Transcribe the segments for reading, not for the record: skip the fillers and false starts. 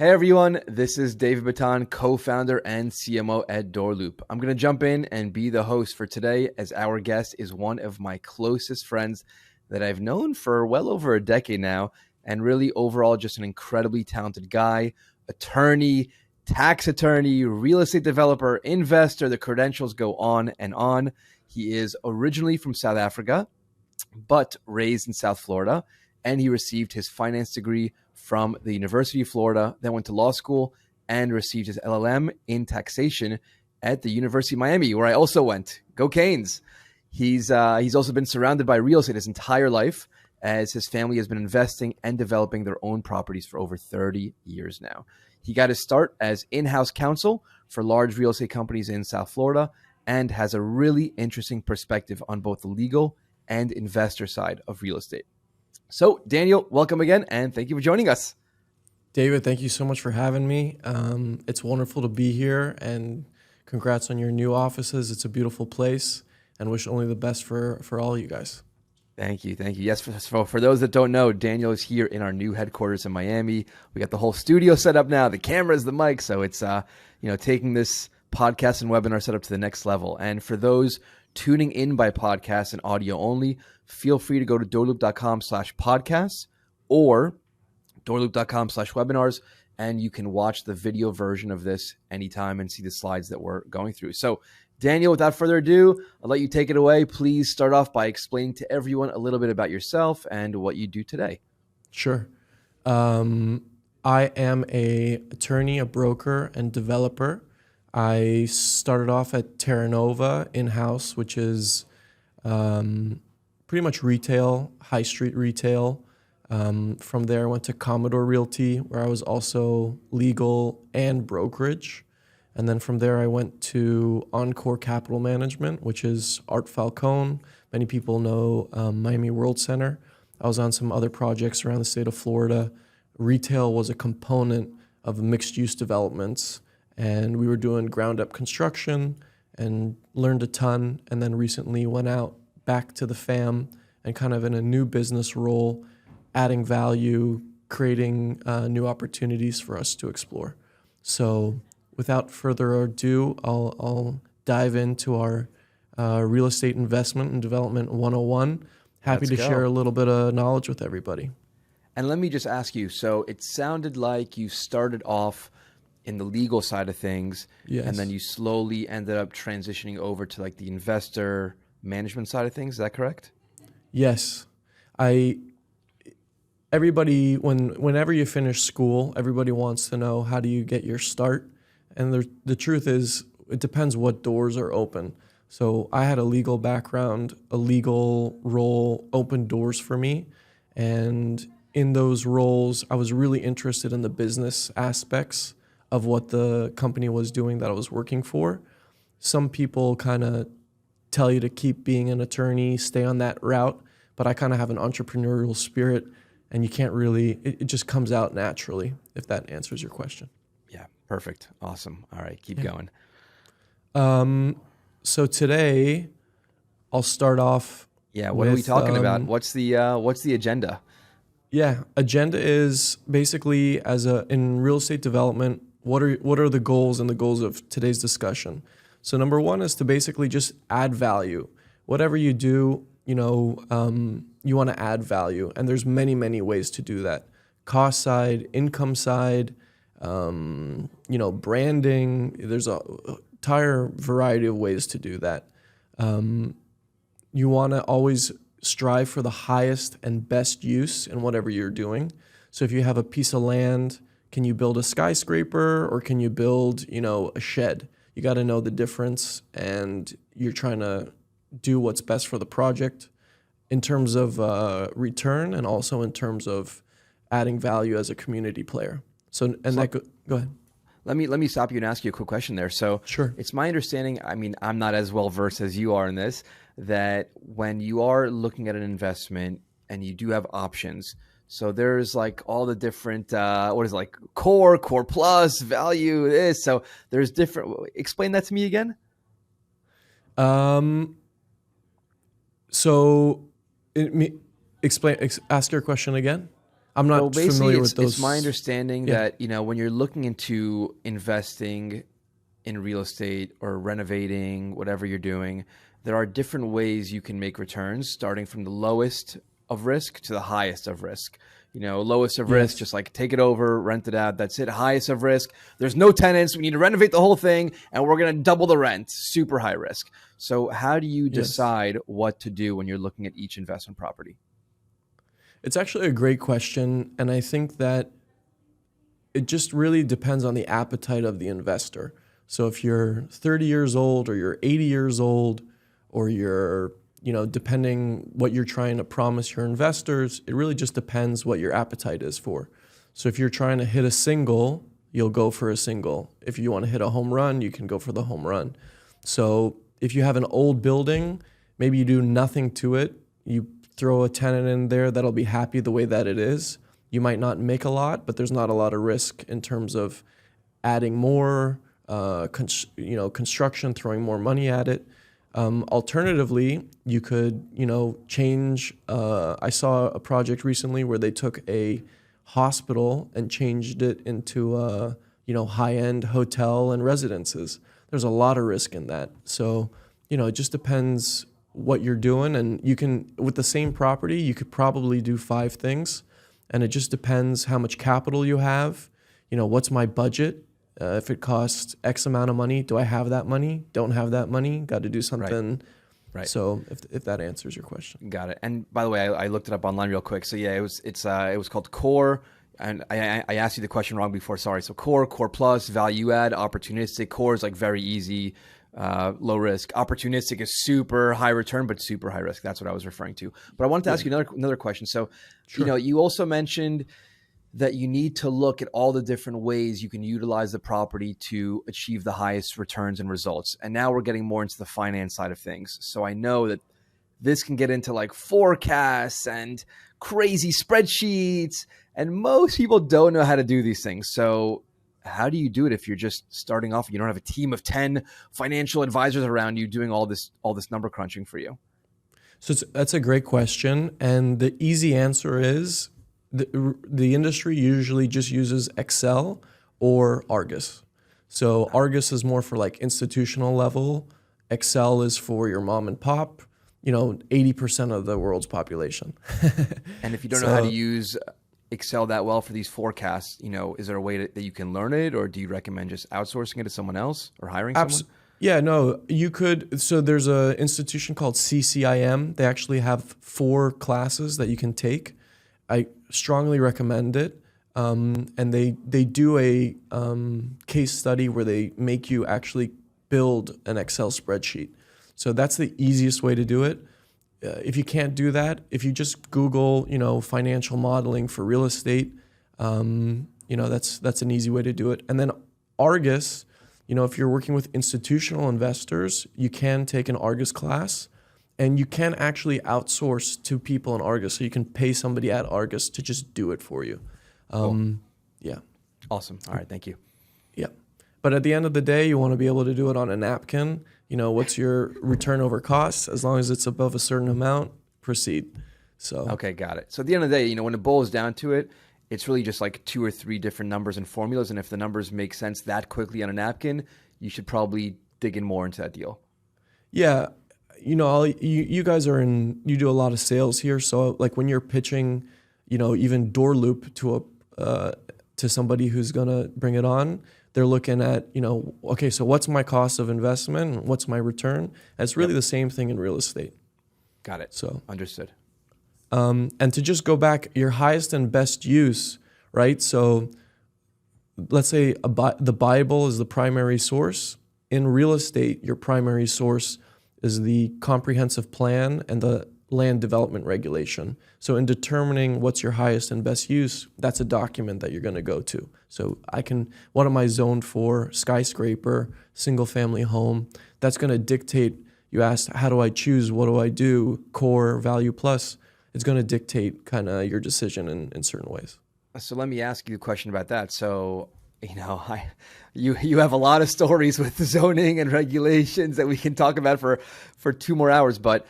Hey everyone, this is David Baton, co-founder and CMO at DoorLoop. I'm going to jump in and be the host for today as our guest is one of my closest friends that I've known for well over a decade now, and really overall just an incredibly talented guy, attorney, tax attorney, real estate developer, investor. The credentials go on and on. He is originally from South Africa, but raised in South Florida, and he received his finance degree from the University of Florida, then went to law school and received his LLM in taxation at the University of Miami, where I also went. Go Canes. He's also been surrounded by real estate his entire life, as his family has been investing and developing their own properties for over 30 years now. He got his start as in-house counsel for large real estate companies in South Florida and has a really interesting perspective on both the legal and investor side of real estate. So, Daniel, welcome again, and thank you for joining us. David, thank you so much for having me. It's wonderful to be here, and congrats on your new offices. It's a beautiful place, and wish only the best for all you guys. Thank you. Yes, for those that don't know, Daniel is here in our new headquarters in Miami. We got the whole studio set up now, the cameras, the mic, so it's taking this podcast and webinar setup to the next level. And for those tuning in by podcast and audio only, feel free to go to doorloop.com/podcasts or doorloop.com/webinars, and you can watch the video version of this anytime and see the slides that we're going through. So, Daniel, without further ado, I'll let you take it away. Please start off by explaining to everyone a little bit about yourself and what you do today. Sure. I am a attorney, a broker, and developer. I started off at Terra Nova in-house, which is pretty much retail, high street retail. From there, I went to Commodore Realty, where I was also legal and brokerage. And then from there, I went to Encore Capital Management, which is Art Falcone. Many people know Miami World Center. I was on some other projects around the state of Florida. Retail was a component of mixed-use developments, and we were doing ground-up construction and learned a ton, and then recently went out back to the fam and kind of in a new business role, adding value, creating new opportunities for us to explore. So without further ado, I'll dive into our real estate investment and development 101. Happy to share a little bit of knowledge with everybody. And let me just ask you, so it sounded like you started off in the legal side of things, Yes. And then you slowly ended up transitioning over to like the investor management side of things. Is that correct? Yes. Everybody, whenever you finish school, everybody wants to know, how do you get your start? And the truth is, it depends what doors are open. So I had a legal background, a legal role opened doors for me. And in those roles, I was really interested in the business aspects of what the company was doing that I was working for. Some people kind of tell you to keep being an attorney, stay on that route, but I kind of have an entrepreneurial spirit, and you can't really, it just comes out naturally, if that answers your question. Yeah, perfect. Awesome. All right, keep going. So today, I'll start off. Yeah, what are we talking about? What's the agenda? Yeah, agenda is basically in real estate development, what are the goals and the goals of today's discussion? So number one is to basically just add value. Whatever you do, you want to add value, and there's many, many ways to do that. Cost side, income side, branding. There's a entire variety of ways to do that. You want to always strive for the highest and best use in whatever you're doing. So if you have a piece of land, can you build a skyscraper or can you build, a shed? You got to know the difference, and you're trying to do what's best for the project in terms of return, and also in terms of adding value as a community player. Go ahead. Let me stop you and ask you a quick question there. So Sure. It's my understanding, I mean, I'm not as well versed as you are in this, that when you are looking at an investment and you do have options, so there's like all the different, core plus, value, this. So there's different, explain that to me again. Ask your question again. I'm So not basically, familiar with it's my those. understanding Yeah. that, when you're looking into investing in real estate or renovating, whatever you're doing, there are different ways you can make returns, starting from the lowest of risk to the highest of risk. Lowest of risk, Yes. just like take it over, rent it out. That's it. Highest of risk, there's no tenants. We need to renovate the whole thing and we're going to double the rent. Super high risk. So how do you Yes. decide what to do when you're looking at each investment property? It's actually a great question. And I think that it just really depends on the appetite of the investor. So if you're 30 years old or you're 80 years old or you're, depending what you're trying to promise your investors, it really just depends what your appetite is for. So if you're trying to hit a single, you'll go for a single. If you want to hit a home run, you can go for the home run. So if you have an old building, maybe you do nothing to it, you throw a tenant in there that'll be happy the way that it is. You might not make a lot, but there's not a lot of risk in terms of adding more, construction, throwing more money at it. Alternatively, you could, change. I saw a project recently where they took a hospital and changed it into, high-end hotel and residences. There's a lot of risk in that. So, it just depends what you're doing. And you can, with the same property, you could probably do 5 things. And it just depends how much capital you have. What's my budget? If it costs X amount of money, do I have that money? Don't have that money? Got to do something. Right. So if that answers your question. Got it. And by the way, I looked it up online real quick. So yeah, it was called core. And I asked you the question wrong before. Sorry. So core plus, value add, opportunistic. Core is like very easy, low risk. Opportunistic is super high return, but super high risk. That's what I was referring to. But I wanted to ask you another question. So, Sure. you also mentioned that you need to look at all the different ways you can utilize the property to achieve the highest returns and results. And now we're getting more into the finance side of things. So I know that this can get into like forecasts and crazy spreadsheets, and most people don't know how to do these things. So how do you do it if you're just starting off and you don't have a team of 10 financial advisors around you doing all this number crunching for you? So that's a great question. And the easy answer is the industry usually just uses Excel or Argus. So Argus is more for like institutional level. Excel is for your mom and pop, 80% of the world's population. And if you don't know how to use Excel that well for these forecasts, is there a way that you can learn it, or do you recommend just outsourcing it to someone else or hiring someone? Yeah, no, you could. So there's an institution called CCIM. They actually have 4 classes that you can take. I strongly recommend it. And they do a case study where they make you actually build an Excel spreadsheet. So that's the easiest way to do it. If you can't do that, if you just Google, financial modeling for real estate, that's an easy way to do it. And then Argus, if you're working with institutional investors, you can take an Argus class. And you can actually outsource to people in Argus. So you can pay somebody at Argus to just do it for you. Cool. Yeah. Awesome. All right. Thank you. Yeah. But at the end of the day, you want to be able to do it on a napkin. What's your return over cost? As long as it's above a certain amount, proceed. So okay, got it. So at the end of the day, when it boils down to it, it's really just like 2 or 3 different numbers and formulas. And if the numbers make sense that quickly on a napkin, you should probably dig in more into that deal. Yeah. You guys you do a lot of sales here. So like when you're pitching, even DoorLoop to somebody who's going to bring it on, they're looking at, okay, so what's my cost of investment? What's my return? And it's really the same thing in real estate. Got it. So understood. And to just go back, your highest and best use, right? So let's say the Bible is the primary source. In real estate, your primary source is the comprehensive plan and the land development regulation. So in determining what's your highest and best use, that's a document that you're going to go to. So what am I zoned for? Skyscraper, single family home. That's going to dictate, you asked, how do I choose? What do I do? Core, value plus. It's going to dictate kind of your decision in certain ways. So let me ask you a question about that. So, you have a lot of stories with zoning and regulations that we can talk about for 2 more hours, but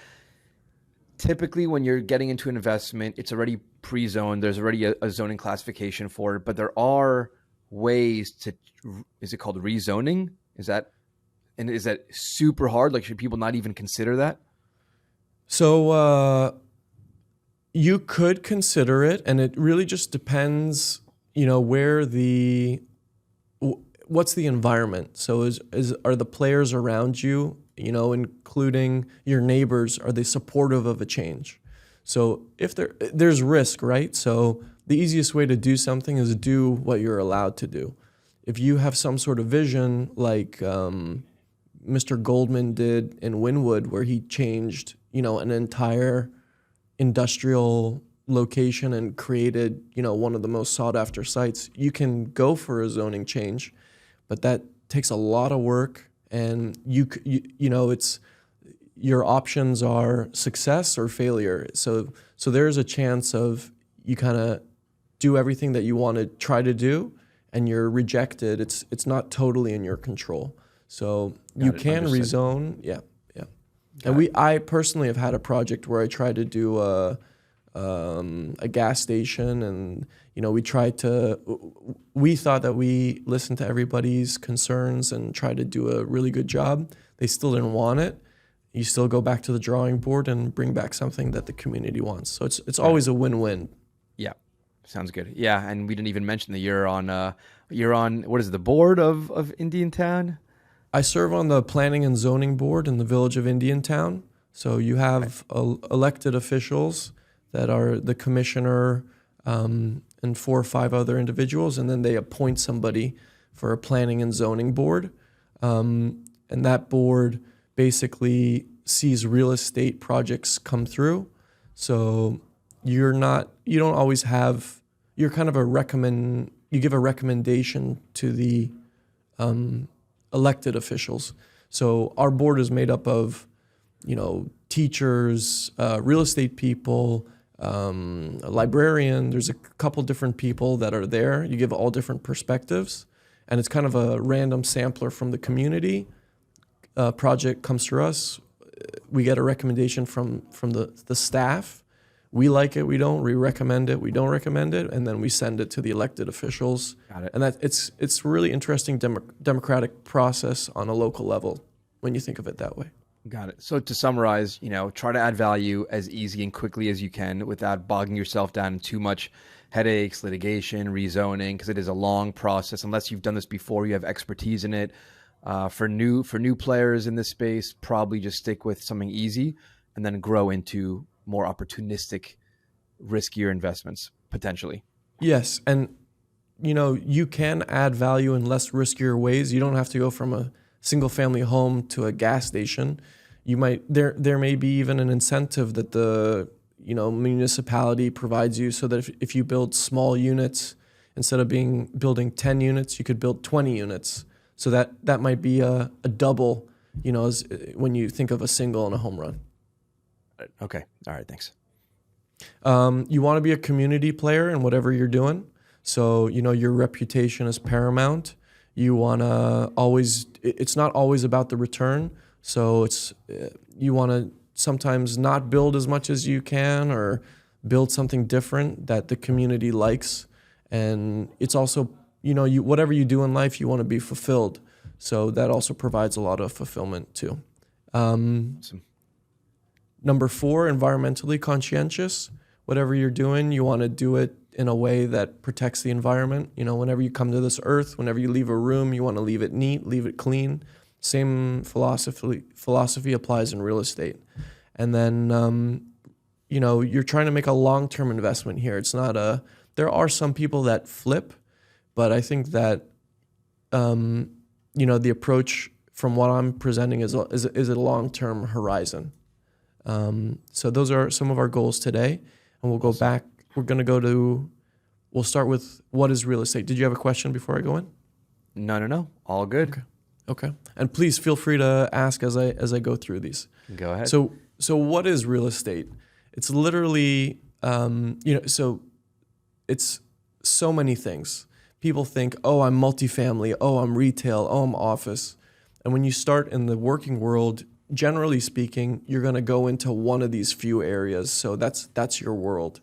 typically when you're getting into an investment, it's already pre-zoned. There's already a zoning classification for it, but there are ways to, is it called rezoning? Is that super hard? Like, should people not even consider that? So you could consider it, and it really just depends, where what's the environment. So are the players around you, including your neighbors, are they supportive of a change? So if there's risk, right? So the easiest way to do something is do what you're allowed to do. If you have some sort of vision like Mr. Goldman did in Wynwood, where he changed, an entire industrial location and created, one of the most sought after sites, you can go for a zoning change, but that takes a lot of work, and it's your options are success or failure. So there's a chance of you kind of do everything that you want to try to do, and you're rejected. It's not totally in your control. So you can rezone. Yeah. And I personally have had a project where I tried to do a gas station, and we thought that we listened to everybody's concerns and tried to do a really good job. They still didn't want it. You still go back to the drawing board and bring back something that the community wants. So it's always a win-win. Yeah, sounds good. Yeah, and we didn't even mention that you're on what is it, the board of Indiantown? I serve on the planning and zoning board in the village of Indiantown. So you have elected officials that are the commissioner and 4 or 5 other individuals, and then they appoint somebody for a planning and zoning board. And that board basically sees real estate projects come through. So you don't always have, you're kind of you give a recommendation to the elected officials. So our board is made up of, teachers, real estate people, a librarian. There's a couple different people that are there. You give all different perspectives, and it's kind of a random sampler from the community. Project comes through us. We get a recommendation from the staff. We like it, we don't. We recommend it, we don't recommend it, and then we send it to the elected officials. Got it. And it's really interesting democratic process on a local level when you think of it that way. Got it. So to summarize, try to add value as easy and quickly as you can without bogging yourself down in too much headaches, litigation, rezoning, because it is a long process. Unless you've done this before, you have expertise in it. For new players in this space, probably just stick with something easy and then grow into more opportunistic, riskier investments potentially. Yes, and you can add value in less riskier ways. You don't have to go from a single family home to a gas station. You might there may be even an incentive that the municipality provides you, so that if you build small units, instead of building 10 units, you could build 20 units. So that might be a double, as when you think of a single and a home run. Okay. All right. Thanks. You want to be a community player in whatever you're doing. So, your reputation is paramount. You want to it's not always about the return. So you want to sometimes not build as much as you can, or build something different that the community likes. And it's also, whatever you do in life, you want to be fulfilled. So that also provides a lot of fulfillment too. Awesome. Number 4, environmentally conscientious. Whatever you're doing, you want to do it in a way that protects the environment. Whenever you come to this earth, whenever you leave a room, you want to leave it neat, leave it clean. Same philosophy applies in real estate. And then, you're trying to make a long-term investment here. It's not there are some people that flip, but I think that, the approach from what I'm presenting is a long-term horizon. So those are some of our goals today, and we'll go back. We'll start with what is real estate. Did you have a question before I go in? No. All good. Okay. And please feel free to ask as I go through these. Go ahead. So what is real estate? It's literally, so it's so many things. People think, oh, I'm multifamily, oh, I'm retail, oh, I'm office. And when you start in the working world, generally speaking, you're going to go into one of these few areas. So that's your world.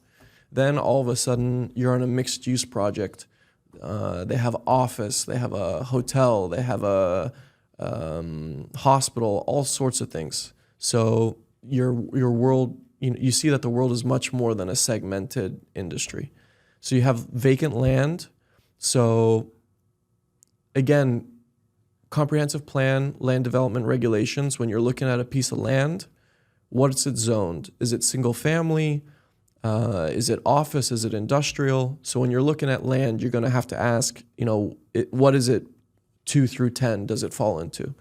Then all of a sudden, you're on a mixed use project. They have office, they have a hotel, they have a hospital, all sorts of things. So your world, you see that the world is much more than a segmented industry. So you have vacant land. So again, comprehensive plan, land development regulations, when you're looking at a piece of land, what's it zoned? Is it single family? Is it office? Is it industrial? So when you're looking at land, you're going to have to ask, what is it 2 through 10 does it fall into?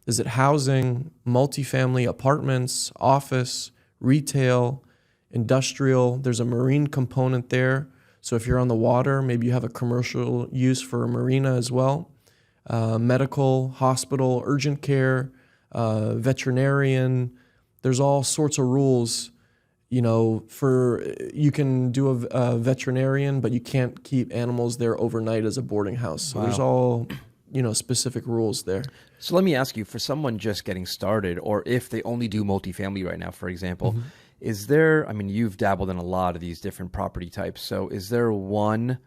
Is it housing, multifamily, apartments, office, retail, industrial? There's a marine component there. So if you're on the water, maybe you have a commercial use for a marina as well. Medical, hospital, urgent care, veterinarian. There's all sorts of rules. You can do a veterinarian, but you can't keep animals there overnight as a boarding house. So there's all, specific rules there. So let me ask you, for someone just getting started, or if they only do multifamily right now, for example, is there, you've dabbled in a lot of these different property types. So is there one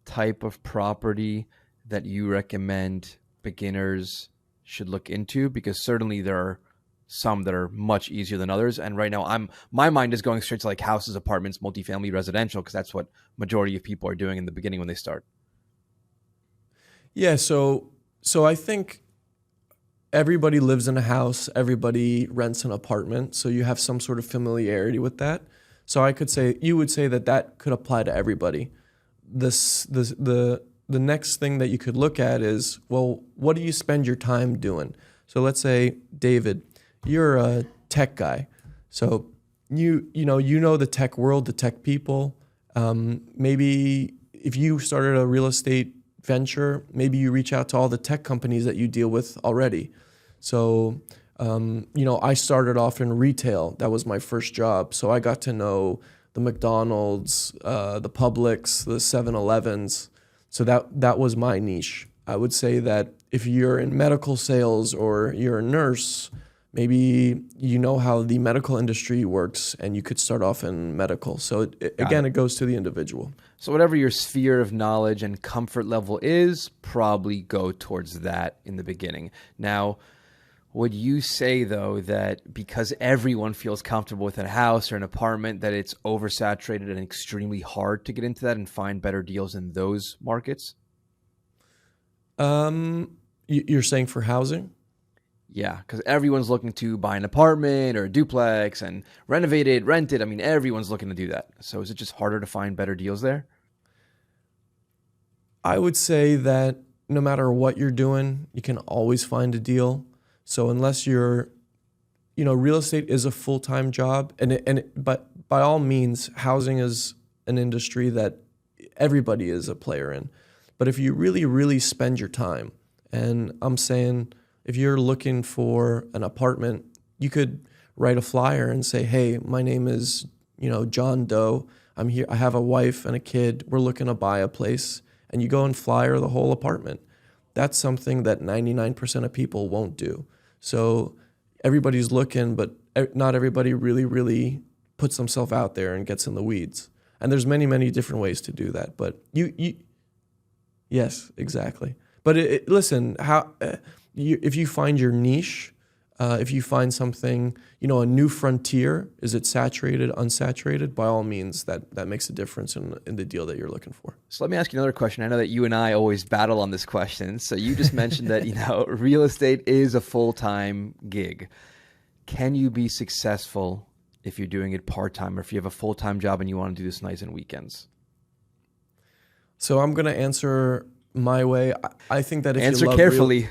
type of property that you recommend beginners should look into? Because certainly there are some that are much easier than others. And right now my mind is going straight to like houses, apartments, multifamily, residential, because that's what majority of people are doing in the beginning when they start. Yeah. So I think everybody lives in a house, everybody rents an apartment. So you have some sort of familiarity with that. So you would say that could apply to everybody. The next thing that you could look at is, well, what do you spend your time doing? So let's say, David, you're a tech guy. So you know the tech world, the tech people. Maybe if you started a real estate venture, maybe you reach out to all the tech companies that you deal with already. So, I started off in retail. That was my first job. So I got to know the McDonald's, the Publix, the 7-Elevens. So that was my niche. I would say that if you're in medical sales or you're a nurse, maybe you know how the medical industry works and you could start off in medical. So it goes to the individual. So whatever your sphere of knowledge and comfort level is, probably go towards that in the beginning. Now, would you say, though, that because everyone feels comfortable with a house or an apartment, that it's oversaturated and extremely hard to get into that and find better deals in those markets? You're saying for housing? Yeah, because everyone's looking to buy an apartment or a duplex and renovate it, rent it. Everyone's looking to do that. So is it just harder to find better deals there? I would say that no matter what you're doing, you can always find a deal. So unless you're, real estate is a full-time job, but by all means, housing is an industry that everybody is a player in. But if you really, really spend your time, and I'm saying if you're looking for an apartment, you could write a flyer and say, hey, my name is, John Doe. I'm here. I have a wife and a kid. We're looking to buy a place. And you go and flyer the whole apartment. That's something that 99% of people won't do. So everybody's looking, but not everybody really, really puts themselves out there and gets in the weeds. And there's many, many different ways to do that. But yes, exactly. But listen, if you find your niche, if you find something, a new frontier, is it saturated, unsaturated? By all means, that makes a difference in the deal that you're looking for. So let me ask you another question. I know that you and I always battle on this question. So you just mentioned that, real estate is a full-time gig. Can you be successful if you're doing it part-time or if you have a full-time job and you want to do this nights and weekends? So I'm going to answer my way. I think that if answer you love carefully.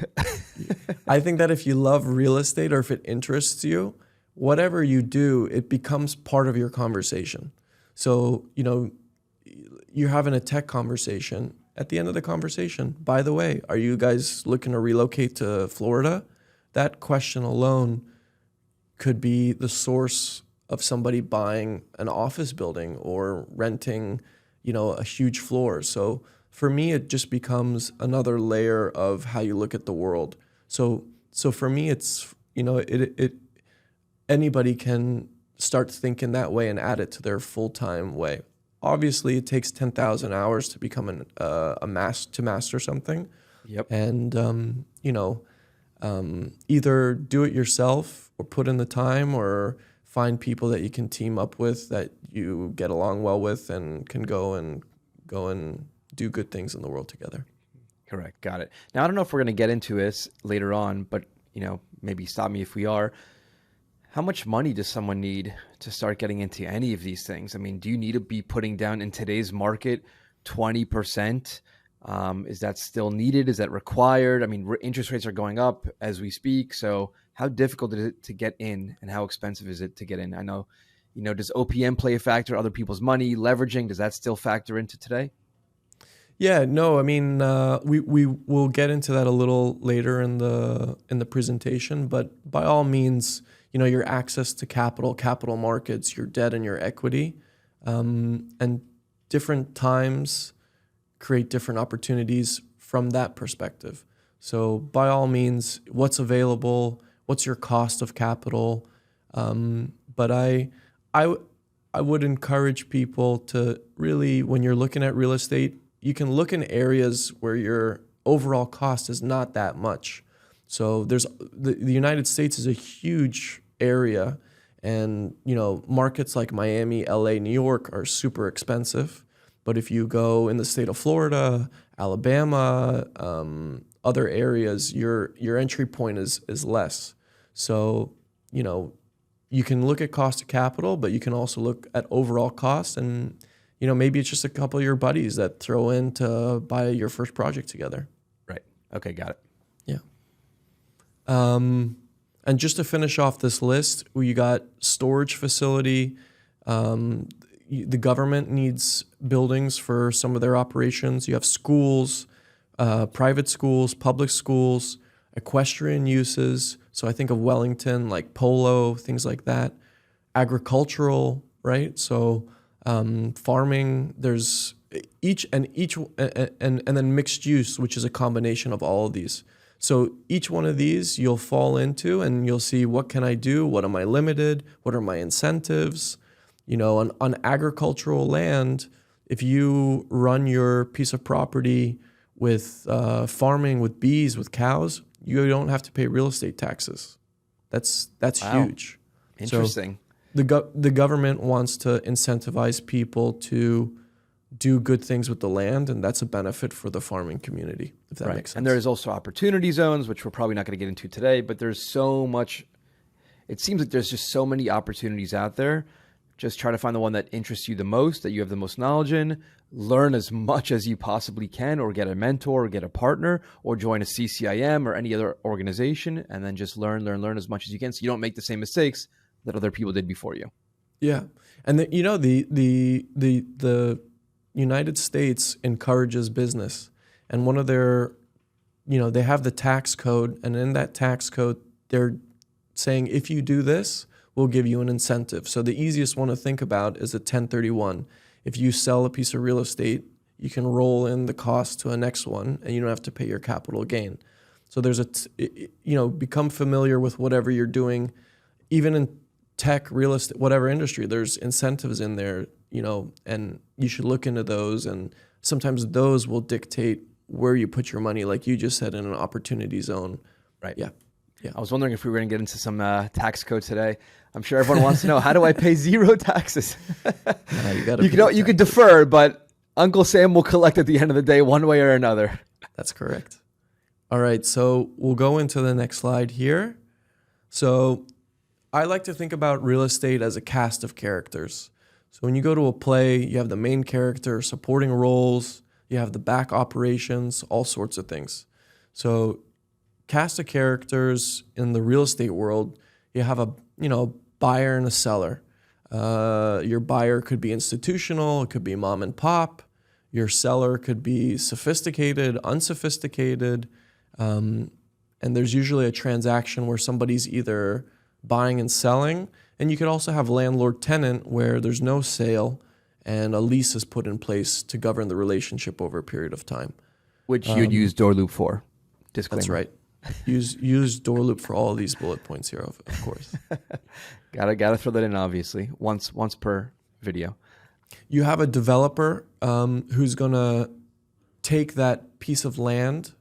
I think that if you love real estate or if it interests you, whatever you do, it becomes part of your conversation. So, you're having a tech conversation. At the end of the conversation, by the way, are you guys looking to relocate to Florida? That question alone could be the source of somebody buying an office building or renting, a huge floor. So for me, it just becomes another layer of how you look at the world. So for me, it's, anybody can start thinking that way and add it to their full-time way. Obviously, it takes 10,000 hours to become to master something. Yep. And, either do it yourself or put in the time, or find people that you can team up with that you get along well with and can go and do good things in the world together. Correct. Got it. Now, I don't know if we're going to get into this later on, but, maybe stop me if we are. How much money does someone need to start getting into any of these things? I mean, do you need to be putting down in today's market 20%? Is that still needed? Is that required? I mean, interest rates are going up as we speak. So how difficult is it to get in, and how expensive is it to get in? I know, does OPM play a factor? Other people's money, leveraging, does that still factor into today? Yeah, no, I mean, we will get into that a little later in the presentation, but by all means, your access to capital markets, your debt and your equity, and different times create different opportunities from that perspective. So by all means, what's available, what's your cost of capital? But I would encourage people to really, when you're looking at real estate, you can look in areas where your overall cost is not that much. So there's the United States is a huge area, and markets like Miami, LA, New York are super expensive. But if you go in the state of Florida, Alabama, other areas, your entry point is less. So you can look at cost of capital, but you can also look at overall cost, and maybe it's just a couple of your buddies that throw in to buy your first project together. Right. Okay, got it. Yeah. And just to finish off this list, you got storage facility. The government needs buildings for some of their operations. You have schools, private schools, public schools, equestrian uses. So I think of Wellington, like polo, things like that. Agricultural, right? So farming. There's each and then mixed use, which is a combination of all of these. So each one of these you'll fall into, and you'll see, what can I do? What am I limited? What are my incentives? On agricultural land, if you run your piece of property with farming, with bees, with cows, you don't have to pay real estate taxes. That's Wow. huge. Interesting. So the government wants to incentivize people to do good things with the land, and that's a benefit for the farming community, if that makes sense. And there's also opportunity zones, which we're probably not going to get into today, but there's so much. It seems like there's just so many opportunities out there. Just try to find the one that interests you the most, that you have the most knowledge in. Learn as much as you possibly can, or get a mentor, or get a partner, or join a CCIM or any other organization, and then just learn as much as you can, so you don't make the same mistakes that other people did before you. Yeah, and the United States encourages business, and one of their, they have the tax code, and in that tax code, they're saying, if you do this, we'll give you an incentive. So the easiest one to think about is a 1031. If you sell a piece of real estate, you can roll in the cost to a next one, and you don't have to pay your capital gain. So there's become familiar with whatever you're doing, even in tech, real estate, whatever industry, there's incentives in there, and you should look into those. And sometimes those will dictate where you put your money, like you just said, in an opportunity zone. Right. Yeah. I was wondering if we were going to get into some tax code today. I'm sure everyone wants to know, how do I pay zero taxes? You could defer, but Uncle Sam will collect at the end of the day, one way or another. That's correct. All right, so we'll go into the next slide here. So I like to think about real estate as a cast of characters. So when you go to a play, you have the main character, supporting roles, you have the back operations, all sorts of things. So cast of characters in the real estate world, you have a buyer and a seller. Your buyer could be institutional, it could be mom and pop. Your seller could be sophisticated, unsophisticated. And there's usually a transaction where somebody's either buying and selling. And you could also have landlord-tenant, where there's no sale and a lease is put in place to govern the relationship over a period of time. Which you'd use DoorLoop for. Disclaimer. That's right. Use DoorLoop for all of these bullet points here, of course. Gotta throw that in, obviously, once per video. You have a developer who's gonna take that piece of land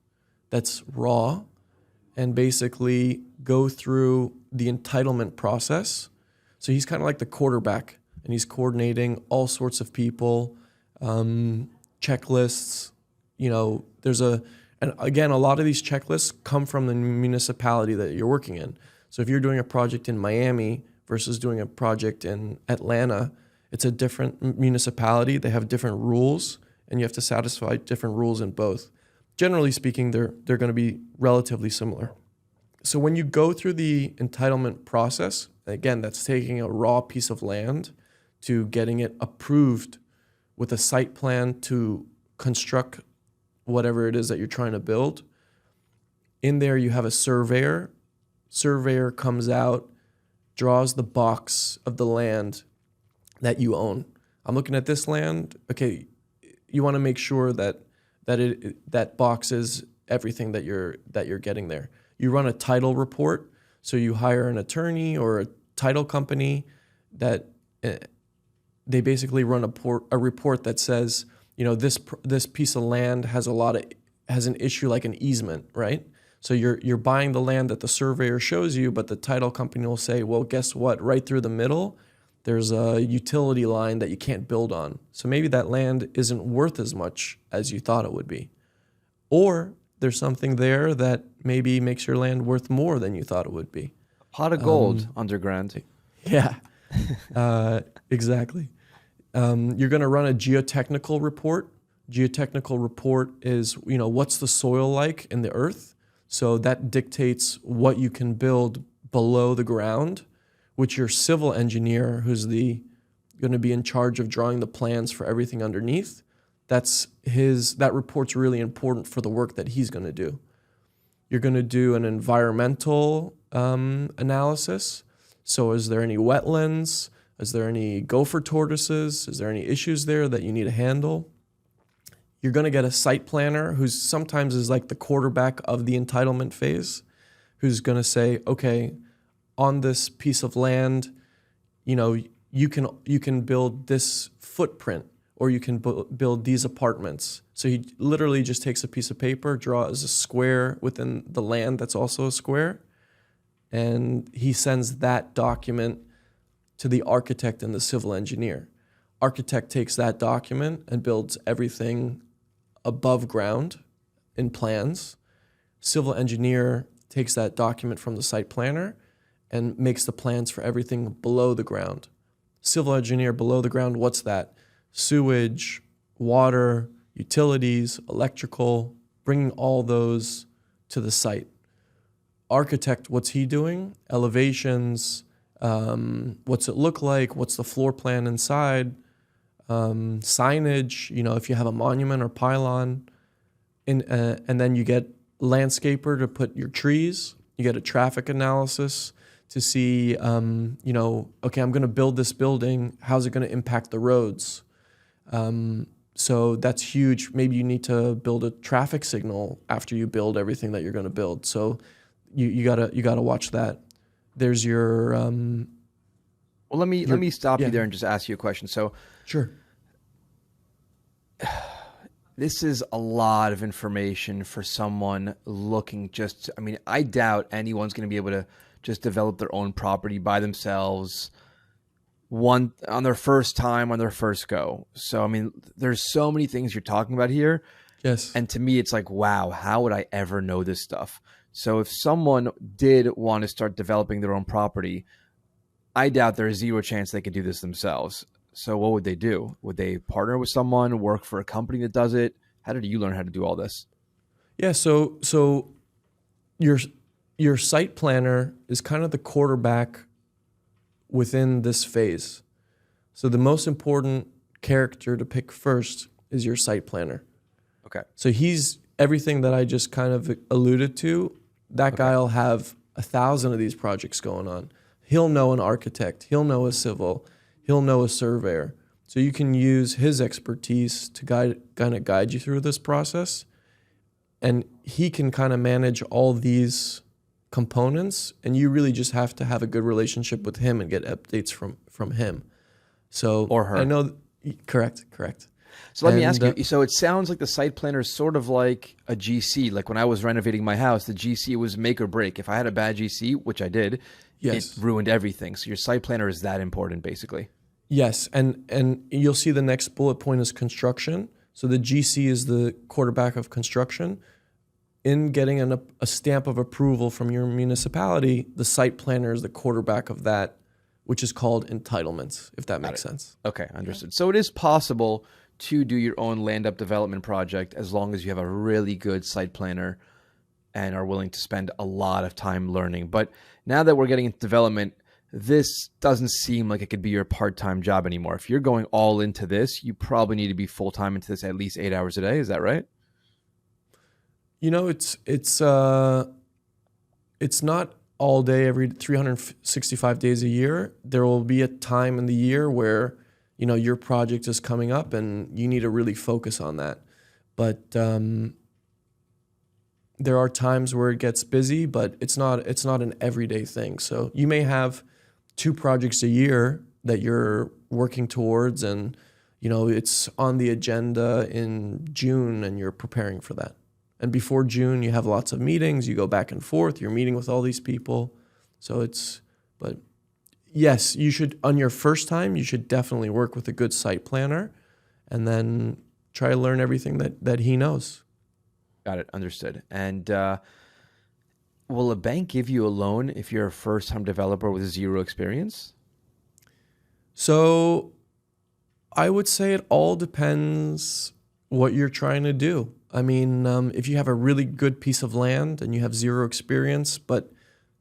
that's raw and basically go through the entitlement process. So he's kind of like the quarterback, and he's coordinating all sorts of people, checklists. And again, a lot of these checklists come from the municipality that you're working in. So if you're doing a project in Miami versus doing a project in Atlanta, it's a different municipality. They have different rules, and you have to satisfy different rules in both. Generally speaking, they're going to be relatively similar. So when you go through the entitlement process, again, that's taking a raw piece of land to getting it approved with a site plan to construct whatever it is that you're trying to build. In there, you have a surveyor. Surveyor comes out, draws the box of the land that you own. I'm looking at this land. Okay, you want to make sure that box is everything that you're getting there. You run a title report, so you hire an attorney or a title company that they basically run a report that says, this piece of land has an issue like an easement, right? So you're buying the land that the surveyor shows you, but the title company will say, well, guess what? Right through the middle, there's a utility line that you can't build on. So maybe that land isn't worth as much as you thought it would be. Or there's something there that maybe makes your land worth more than you thought it would be. A pot of gold underground. Yeah, exactly. You're going to run a geotechnical report. Geotechnical report is, what's the soil like in the earth? So that dictates what you can build below the ground, which your civil engineer, who's going to be in charge of drawing the plans for everything underneath, that report's really important for the work that he's going to do. You're going to do an environmental analysis. So is there any wetlands? Is there any gopher tortoises? Is there any issues there that you need to handle? You're going to get a site planner who sometimes is like the quarterback of the entitlement phase, who's going to say, okay, on this piece of land, you can build this footprint, or you can build these apartments. So he literally just takes a piece of paper, draws a square within the land that's also a square, and he sends that document to the architect and the civil engineer. Architect takes that document and builds everything above ground in plans. Civil engineer takes that document from the site planner and makes the plans for everything below the ground. Civil engineer below the ground, what's that? Sewage, water, utilities, electrical, bringing all those to the site. Architect, what's he doing? Elevations, what's it look like? What's the floor plan inside? Signage, if you have a monument or pylon. And then you get landscaper to put your trees. You get a traffic analysis to see, okay, I'm going to build this building. How's it going to impact the roads? So that's huge. Maybe you need to build a traffic signal after you build everything that you're going to build. So you gotta watch that. There's your. Well, let me stop you there and just ask you a question. So, sure. This is a lot of information for someone looking I doubt anyone's going to be able to just develop their own property by themselves on their first time, on their first go. So, there's so many things you're talking about here. Yes. And to me, it's like, wow, how would I ever know this stuff? So if someone did want to start developing their own property, I doubt there's zero chance they could do this themselves. So what would they do? Would they partner with someone, work for a company that does it? How did you learn how to do all this? Yeah, so your site planner is kind of the quarterback within this phase. So the most important character to pick first is your site planner. Okay. So he's everything that I just kind of alluded to. That guy will have 1,000 of these projects going on. He'll know an architect. He'll know a civil. He'll know a surveyor. So you can use his expertise to guide you through this process. and he can kind of manage all these components, and you really just have to have a good relationship with him and get updates from him. So Or her. I know, correct. So let me ask you. So it sounds like the site planner is sort of like a GC. Like when I was renovating my house, the GC was make or break. If I had a bad GC, which I did, Yes. it ruined everything. So your site planner is that important, basically. Yes, and you'll see the next bullet point is construction. So the GC is the quarterback of construction. In getting a stamp of approval from your municipality, the site planner is the quarterback of that, which is called entitlements, if that makes sense. Okay, understood. So it is possible to do your own land up development project as long as you have a really good site planner and are willing to spend a lot of time learning. But now that we're getting into development, this doesn't seem like it could be your part-time job anymore. If you're going all into this, you probably need to be full-time into this at least 8 hours a day. Is that right? You know, it's not all day every 365 days a year. There will be a time in the year where, you know, your project is coming up and you need to really focus on that. But there are times where it gets busy, but it's not an everyday thing. So you may have 2 projects a year that you're working towards, and you know it's on the agenda in June and you're preparing for that. And before June, you have lots of meetings, you go back and forth, you're meeting with all these people. So but yes, you should, on your first time, you should definitely work with a good site planner and then try to learn everything that he knows. Got it. Understood. And will a bank give you a loan if you're a first-time developer with 0 experience? So I would say it all depends what you're trying to do. I mean, if you have a really good piece of land and you have 0 experience, but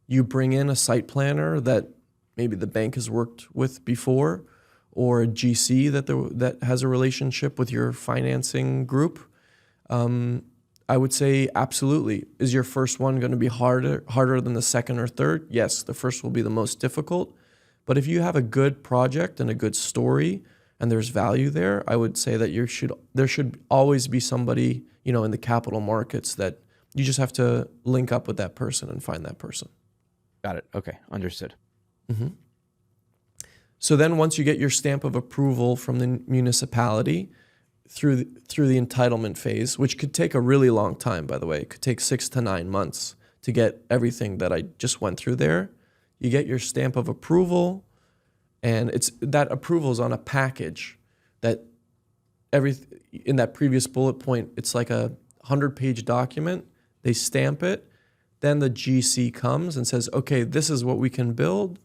you bring in a site planner that maybe the bank has worked with before, or a GC that has a relationship with your financing group, I would say absolutely. Is your first one going to be harder than the second or third? Yes, the first will be the most difficult. But if you have a good project and a good story and there's value there, I would say that there should always be somebody, you know, in the capital markets that you just have to link up with that person and find that person. Got it. Okay, understood. Mm-hmm. So then once you get your stamp of approval from the municipality through the entitlement phase, which could take a really long time, by the way, it could take 6 to 9 months to get everything that I just went through there. You get your stamp of approval, and that approval is on a package that in that previous bullet point, it's like a 100-page document. They stamp it. Then the GC comes and says, okay, this is what we can build.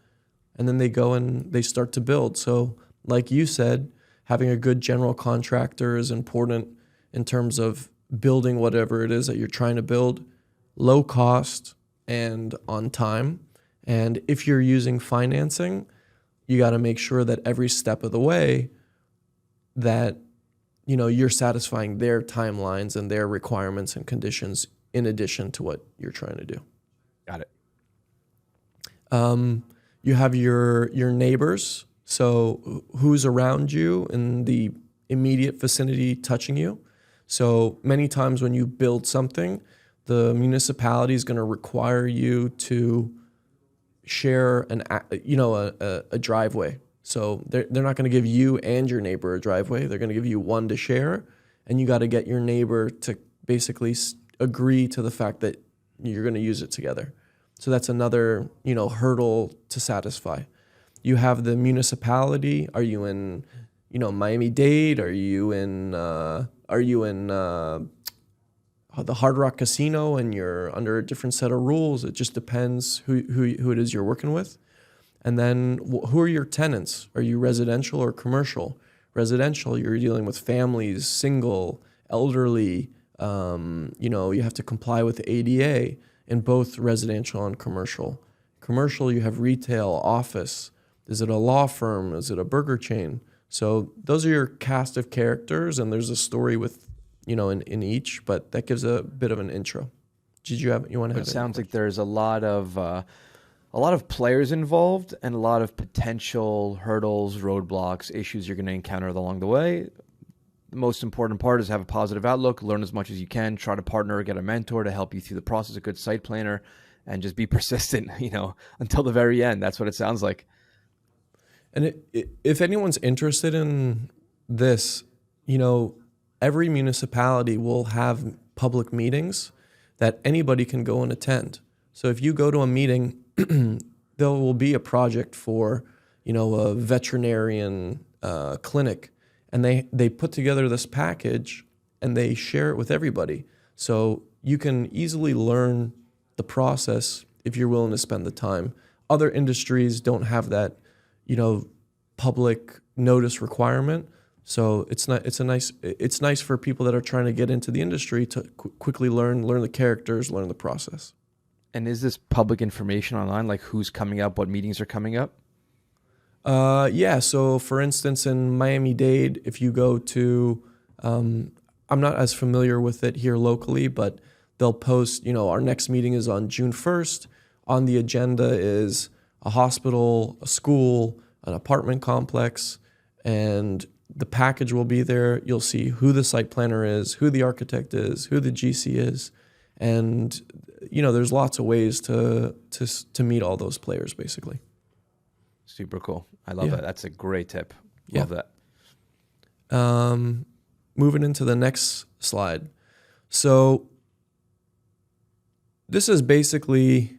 And then they go and they start to build. So like you said, having a good general contractor is important in terms of building whatever it is that you're trying to build, low cost and on time. And if you're using financing, you got to make sure that every step of the way that, you know, you're satisfying their timelines and their requirements and conditions in addition to what you're trying to do. Got it. You have your neighbors. So who's around you in the immediate vicinity touching you? So many times when you build something, the municipality is going to require you to share a driveway. So they're not going to give you and your neighbor a driveway. They're going to give you one to share, and you got to get your neighbor to basically agree to the fact that you're going to use it together. So that's another, you know, hurdle to satisfy. You have the municipality. Are you in, you know, Miami-Dade? Are you in the Hard Rock Casino and you're under a different set of rules? It just depends who it is you're working with. And then who are your tenants? Are you residential or commercial? Residential, you're dealing with families, single, elderly. You have to comply with the ADA in both residential and commercial. Commercial, you have retail, office. Is it a law firm? Is it a burger chain? So those are your cast of characters, and there's a story with, you know, in each, but that gives a bit of an intro. You want to have? It sounds like there's a lot of players involved and a lot of potential hurdles, roadblocks, issues you're going to encounter along the way. the most important part is have a positive outlook, learn as much as you can, try to partner or get a mentor to help you through the process, a good site planner, and just be persistent, until the very end. That's what it sounds like. And if anyone's interested in this, every municipality will have public meetings that anybody can go and attend. So if you go to a meeting, there will be a project for, a veterinarian clinic, and they put together this package and they share it with everybody. So you can easily learn the process if you're willing to spend the time. Other industries don't have that, public notice requirement. So it's nice for people that are trying to get into the industry to quickly learn the characters, learn the process. And is this public information online, like who's coming up, what meetings are coming up? Yeah. So for instance, in Miami-Dade, if you go to, I'm not as familiar with it here locally, but they'll post, our next meeting is on June 1st. On the agenda is a hospital, a school, an apartment complex, and the package will be there. You'll see who the site planner is, who the architect is, who the GC is. And, there's lots of ways to meet all those players, basically. Super cool. I love that. That's a great tip. Love that. Moving into the next slide. So this is basically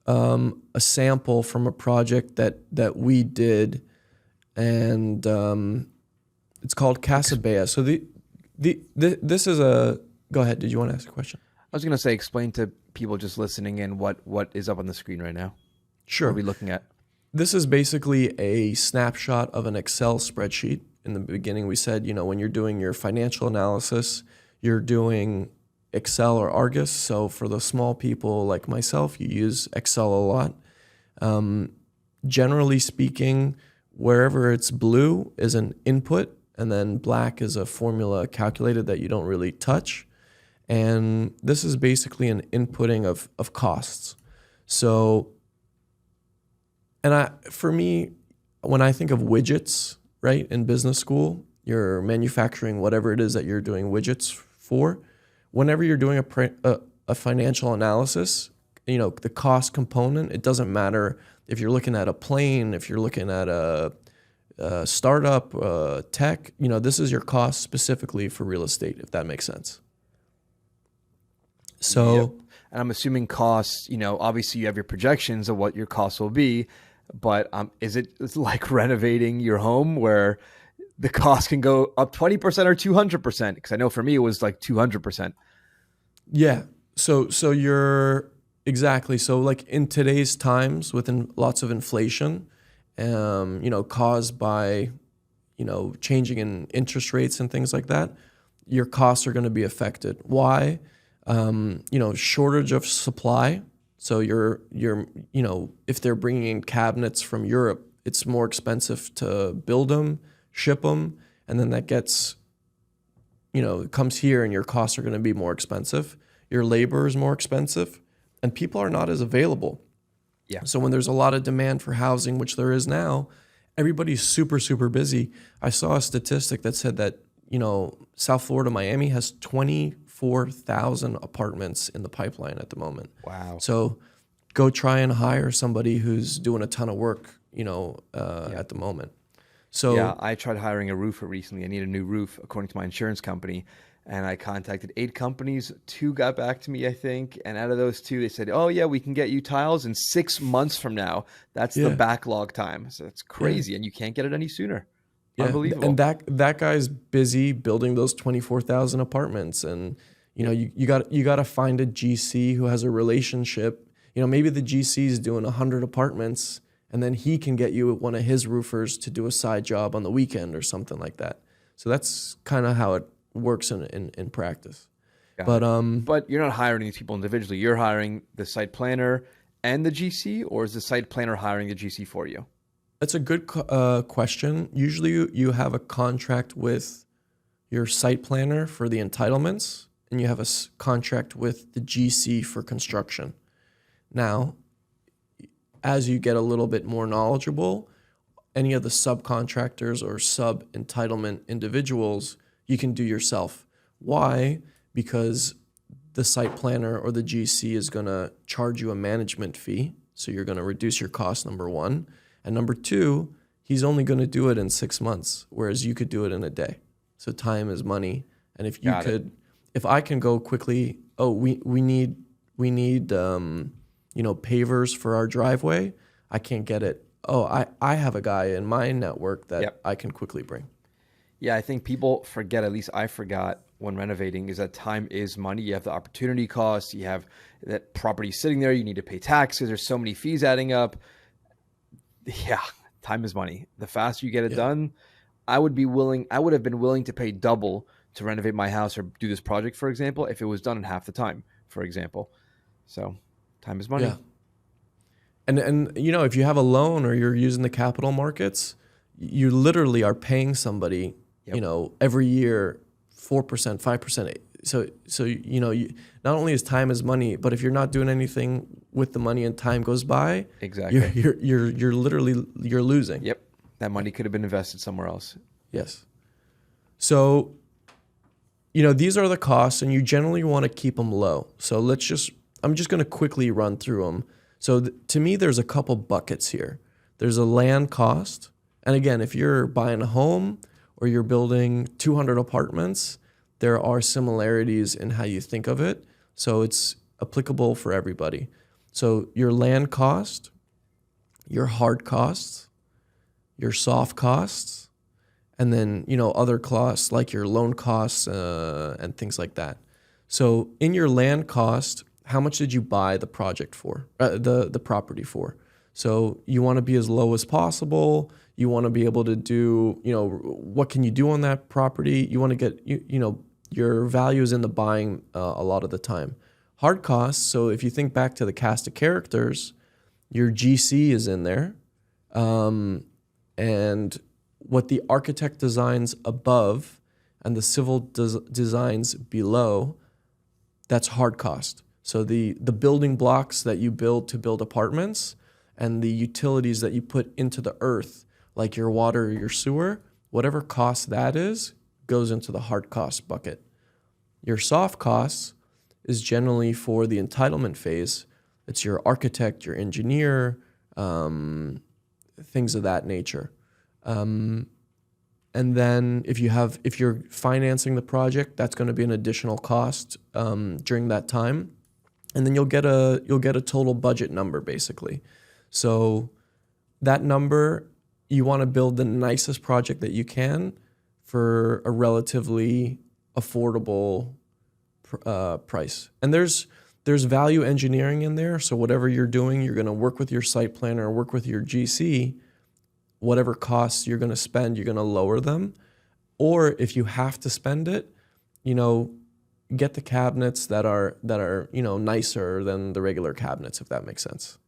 a sample from a project that we did, and it's called Casabea. So this is a. Go ahead. Did you want to ask a question? I was going to say, explain to people just listening in what is up on the screen right now. Sure. What are we looking at? This is basically a snapshot of an Excel spreadsheet. In the beginning, we said, when you're doing your financial analysis, you're doing Excel or Argus. So for the small people like myself, you use Excel a lot. Generally speaking, wherever it's blue is an input, and then black is a formula calculated that you don't really touch. And this is basically an inputting of costs. So, for me, when I think of widgets, right, in business school, you're manufacturing whatever it is that you're doing widgets for. Whenever you're doing a financial analysis, the cost component, it doesn't matter if you're looking at a plane, if you're looking at a startup, tech, this is your cost specifically for real estate, if that makes sense. So, yep. And I'm assuming costs, obviously you have your projections of what your costs will be, but it's like renovating your home where the cost can go up 20% or 200%? Because I know for me it was like 200%. Yeah. So you're exactly. So like in today's times, within lots of inflation, caused by, changing in interest rates and things like that, your costs are going to be affected. Why? Shortage of supply. So you're if they're bringing in cabinets from Europe, it's more expensive to build them, ship them, and then that gets, it comes here and your costs are going to be more expensive. Your labor is more expensive, and people are not as available. Yeah. So when there's a lot of demand for housing, which there is now, everybody's super, super busy. I saw a statistic that said that, South Florida, Miami has 24,000 apartments in the pipeline at the moment. Wow. So go try and hire somebody who's doing a ton of work, at the moment. So yeah, I tried hiring a roofer recently. I need a new roof according to my insurance company. And I contacted 8 companies. 2 got back to me, I think. And out of those 2, they said, oh, yeah, we can get you tiles in 6 months from now. That's the backlog time. So it's crazy. Yeah. And you can't get it any sooner. Yeah. Unbelievable. And that guy's busy building those 24,000 apartments. And, you got to find a GC who has a relationship. Maybe the GC is doing 100 apartments, and then he can get you one of his roofers to do a side job on the weekend or something like that. So that's kind of how it works in practice. But you're not hiring these people individually. You're hiring the site planner and the GC, or is the site planner hiring the GC for you? That's a good question. Usually you have a contract with your site planner for the entitlements, and you have a contract with the GC for construction. Now, as you get a little bit more knowledgeable, any of the subcontractors or sub entitlement individuals, you can do yourself. Why? Because the site planner or the GC is going to charge you a management fee. So you're going to reduce your cost, number one. And number two, he's only going to do it in 6 months, whereas you could do it in a day. So time is money. And if you if I can go quickly, we need pavers for our driveway. I can't get it. I have a guy in my network that I can quickly bring. Yeah, I think people forget, at least I forgot when renovating, is that time is money. You have the opportunity cost. You have that property sitting there. You need to pay taxes. There's so many fees adding up. Yeah, time is money. The faster you get it done, I would have been willing to pay double to renovate my house or do this project, for example, if it was done in half the time, for example. So time is money. Yeah. And if you have a loan or you're using the capital markets, you literally are paying somebody, every year 4%, 5%. So not only is time is money, but if you're not doing anything with the money and time goes by, exactly, you're literally losing. Yep, that money could have been invested somewhere else. Yes. So, these are the costs, and you generally want to keep them low. So I'm just going to quickly run through them. So to me, there's a couple buckets here. There's a land cost, and again, if you're buying a home or you're building 200 apartments, there are similarities in how you think of it. So it's applicable for everybody. So your land cost, your hard costs, your soft costs, and then, other costs like your loan costs and things like that. So in your land cost, how much did you buy the project for, the property for? So you want to be as low as possible. You want to be able to do, what can you do on that property? You want to get, your value is in the buying a lot of the time. Hard costs, so if you think back to the cast of characters, your GC is in there. And what the architect designs above and the civil designs below, that's hard cost. So the building blocks that you build to build apartments and the utilities that you put into the earth, like your water or your sewer, whatever cost that is, goes into the hard cost bucket. Your soft costs is generally for the entitlement phase. It's your architect, your engineer, things of that nature. And then if you're financing the project, that's going to be an additional cost during that time. And then you'll get a total budget number, basically. So that number, you want to build the nicest project that you can for a relatively affordable price. And there's value engineering in there. So whatever you're doing, you're going to work with your site planner or work with your GC. Whatever costs you're going to spend, you're going to lower them. Or if you have to spend it, get the cabinets that are nicer than the regular cabinets, if that makes sense.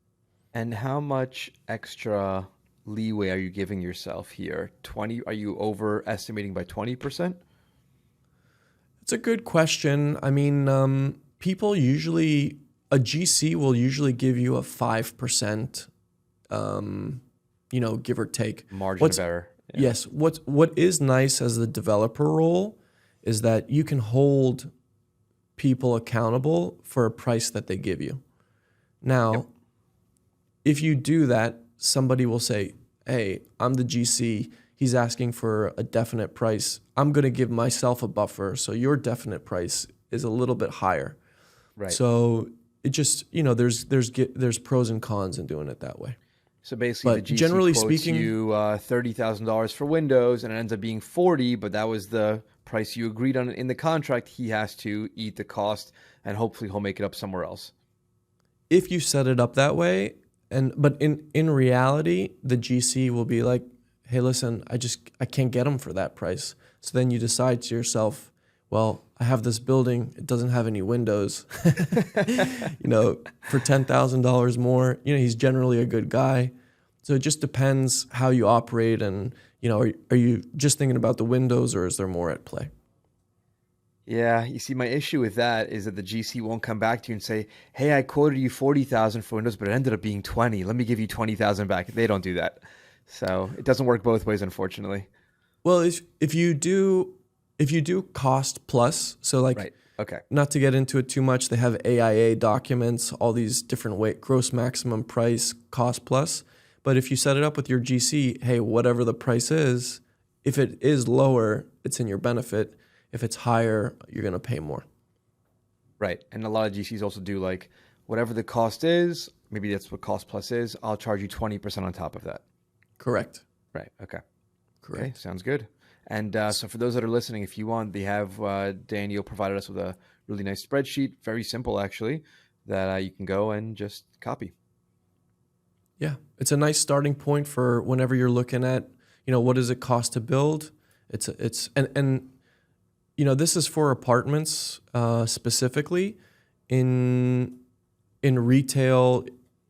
And how much extra leeway are you giving yourself here? 20? Are you overestimating by 20%? It's a good question. I mean, people usually, a GC will usually give you a 5%, give or take. Margin of error. Yeah. Yes. What is nice as the developer role is that you can hold people accountable for a price that they give you. Now, if you do that, somebody will say, hey, I'm the GC. He's asking for a definite price. I'm going to give myself a buffer, so your definite price is a little bit higher. Right. So it just, there's pros and cons in doing it that way. So basically, the GC generally quotes you $30,000 for windows, and it ends up being $40,000, but that was the price you agreed on in the contract. He has to eat the cost, and hopefully he'll make it up somewhere else. If you set it up that way, but in reality, the GC will be like, hey, listen, I can't get them for that price. So then you decide to yourself, well, I have this building, it doesn't have any windows. For $10,000 more, he's generally a good guy. So it just depends how you operate and, are you just thinking about the windows or is there more at play? Yeah, you see, my issue with that is that the GC won't come back to you and say, hey, I quoted you $40,000 for windows, but it ended up being $20,000. Let me give you $20,000 back. They don't do that. So it doesn't work both ways, unfortunately. Well, if you do cost plus, so like Right. Okay. not to get into it too much, they have AIA documents, all these different gross maximum price, cost plus. But if you set it up with your GC, hey, whatever the price is, if it is lower, it's in your benefit. If it's higher, you're going to pay more. Right. And a lot of GCs also do like whatever the cost is, maybe that's what cost plus is, I'll charge you 20% on top of that. Correct. Right. Okay. Correct. Okay. Sounds good. And so for those that are listening, if you want, they have Daniel provided us with a really nice spreadsheet, very simple actually, that you can go and just copy. Yeah, it's a nice starting point for whenever you're looking at, what does it cost to build? And this is for apartments specifically. In retail,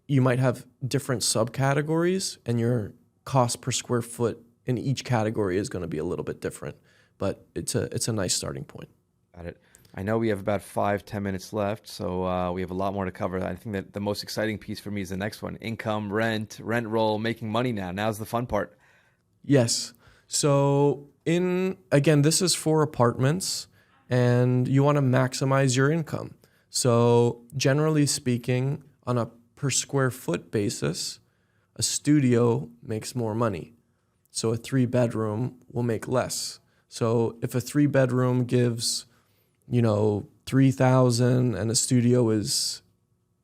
you might have different subcategories, and your cost per square foot in each category is going to be a little bit different. But it's a nice starting point. Got it. I know we have about 5-10 minutes left, so we have a lot more to cover. I think that the most exciting piece for me is the next one: income, rent roll, making money now. Now's the fun part. Yes. So again, this is for apartments, and you want to maximize your income. So generally speaking, on a per square foot basis, a studio makes more money. So a 3-bedroom will make less. So if a 3-bedroom gives, 3,000 and a studio is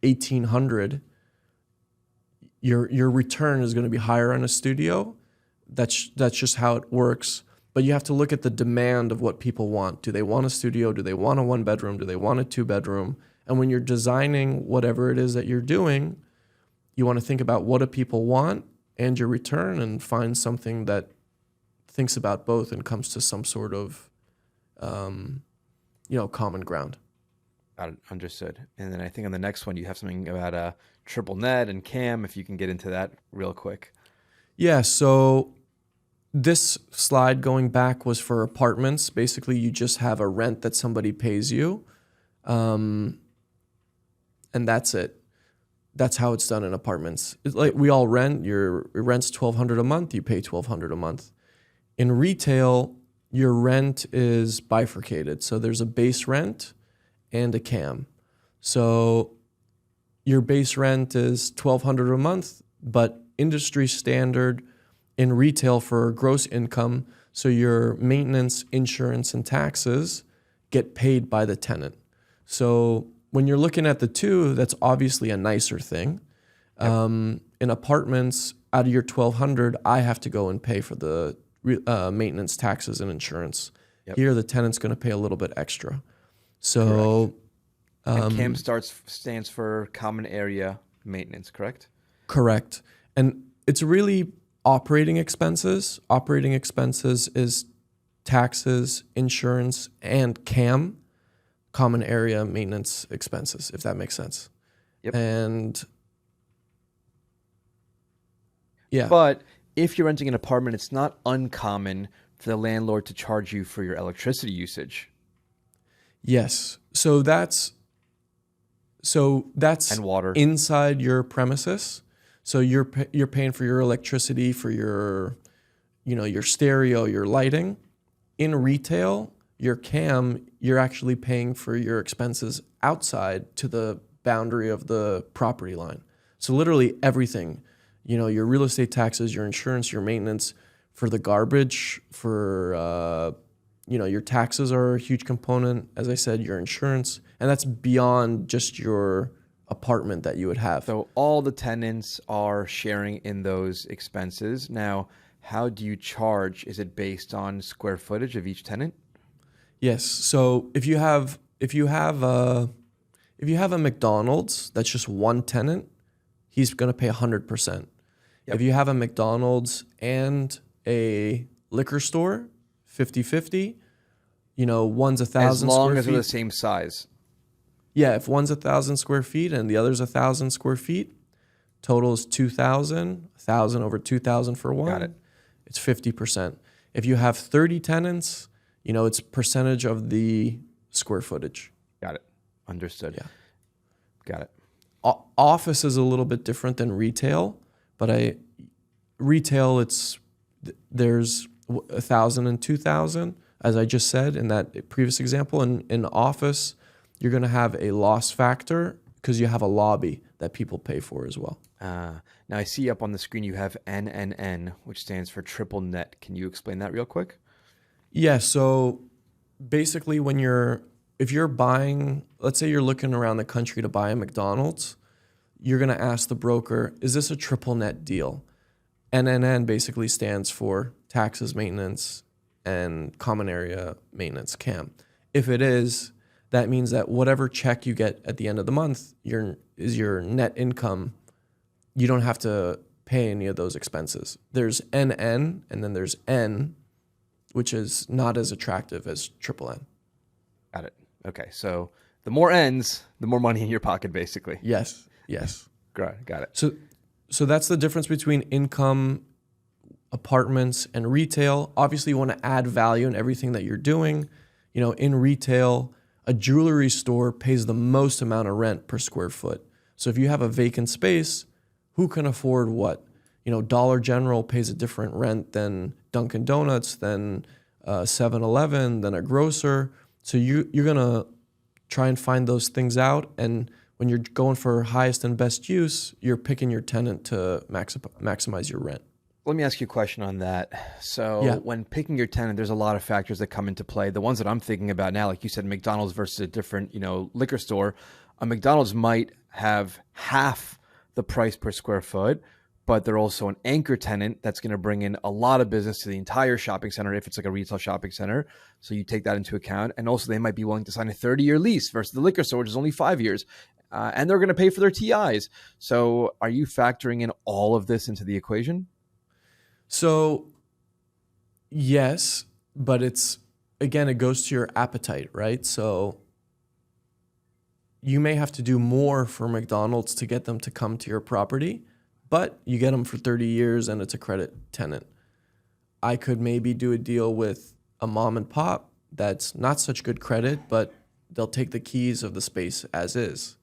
1,800, your return is going to be higher on a studio. That's just how it works. But you have to look at the demand of what people want. Do they want a studio? Do they want a 1-bedroom? Do they want a 2-bedroom? And when you're designing whatever it is that you're doing, you want to think about what do people want and your return, and find something that thinks about both and comes to some sort of common ground. Got it. Understood. And then I think on the next one, you have something about triple net and CAM, if you can get into that real quick. Yeah, so this slide going back was for apartments. Basically, you just have a rent that somebody pays you, and that's it. That's how it's done in apartments. It's like we all rent. Your rent's $1,200 a month. You pay $1,200 a month. In retail, your rent is bifurcated. So there's a base rent and a CAM. So your base rent is $1,200 a month, but industry standard in retail for gross income. So your maintenance, insurance, and taxes get paid by the tenant. So when you're looking at the two, that's obviously a nicer thing. Yep. In apartments, out of your $1,200, I have to go and pay for the maintenance, taxes, and insurance. Yep. Here, the tenant's going to pay a little bit extra. So, and CAM stands for common area maintenance, correct? Correct. And it's really operating expenses. Operating expenses is taxes, insurance, and CAM, common area maintenance expenses, if that makes sense. Yep. And yeah. But if you're renting an apartment, it's not uncommon for the landlord to charge you for your electricity usage. Yes. So that's and water inside your premises. So you're paying for your electricity, for your stereo, your lighting. In retail, your CAM, you're actually paying for your expenses outside to the boundary of the property line. So literally everything, your real estate taxes, your insurance, your maintenance, for the garbage, for your taxes are a huge component. As I said, your insurance, and that's beyond just your apartment that you would have. So all the tenants are sharing in those expenses. Now, how do you charge? Is it based on square footage of each tenant? Yes. So if you have a McDonald's that's just one tenant, he's going to pay 100%. Yep. If you have a McDonald's and a liquor store, 50-50, one's 1,000 square feet. As long as they're the same size. Yeah, if one's 1,000 square feet and the other's 1,000 square feet, total is 2,000. 1,000 over 2,000 for one. Got it. It's 50%. If you have 30 tenants, it's percentage of the square footage. Got it. Understood. Yeah. Got it. Office is a little bit different than retail, but retail, there's 1,000 and 2,000, as I just said in that previous example. In office, you're going to have a loss factor because you have a lobby that people pay for as well. Now I see up on the screen you have NNN, which stands for triple net. Can you explain that real quick? Yeah, so basically if you're buying, let's say you're looking around the country to buy a McDonald's, you're going to ask the broker, is this a triple net deal? NNN basically stands for taxes, maintenance, and common area maintenance, CAM. If it is, that means that whatever check you get at the end of the month is your net income. You don't have to pay any of those expenses. There's NN, and then there's N, which is not as attractive as triple N. Got it. Okay, so the more N's, the more money in your pocket, basically. Yes. Got it. So that's the difference between income, apartments, and retail. Obviously, you want to add value in everything that you're doing. In retail, a jewelry store pays the most amount of rent per square foot. So if you have a vacant space, who can afford what? Dollar General pays a different rent than Dunkin' Donuts, than 7-Eleven, than a grocer. So you're going to try and find those things out. And when you're going for highest and best use, you're picking your tenant to maximize your rent. Let me ask you a question on that. So when picking your tenant, there's a lot of factors that come into play. The ones that I'm thinking about now, like you said, McDonald's versus a different, liquor store. A McDonald's might have half the price per square foot, but they're also an anchor tenant that's going to bring in a lot of business to the entire shopping center if it's like a retail shopping center. So you take that into account. And also they might be willing to sign a 30-year lease versus the liquor store, which is only 5 years. And they're going to pay for their TIs. So are you factoring in all of this into the equation? So yes, but it goes to your appetite, right? So you may have to do more for McDonald's to get them to come to your property, but you get them for 30 years and it's a credit tenant. I could maybe do a deal with a mom and pop that's not such good credit, but they'll take the keys of the space as is,